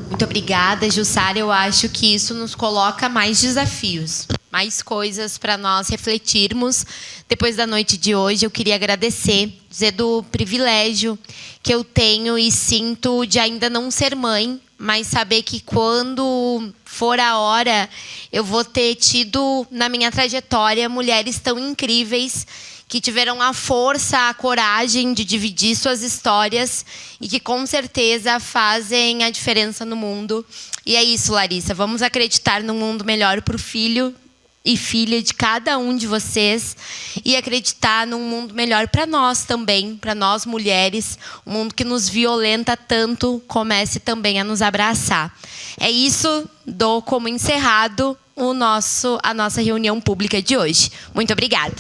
Muito obrigada, Jussara. Eu acho que isso nos coloca mais desafios, mais coisas para nós refletirmos. Depois da noite de hoje, eu queria agradecer, dizer do privilégio que eu tenho e sinto de ainda não ser mãe, mas saber que quando for a hora, eu vou ter tido na minha trajetória mulheres tão incríveis que tiveram a força, a coragem de dividir suas histórias e que, com certeza, fazem a diferença no mundo. E é isso, Larissa. Vamos acreditar num mundo melhor para o filho e filha de cada um de vocês e acreditar num mundo melhor para nós também, para nós mulheres. Um mundo que nos violenta tanto comece também a nos abraçar. É isso. Dou como encerrado a nossa reunião pública de hoje. Muito obrigada.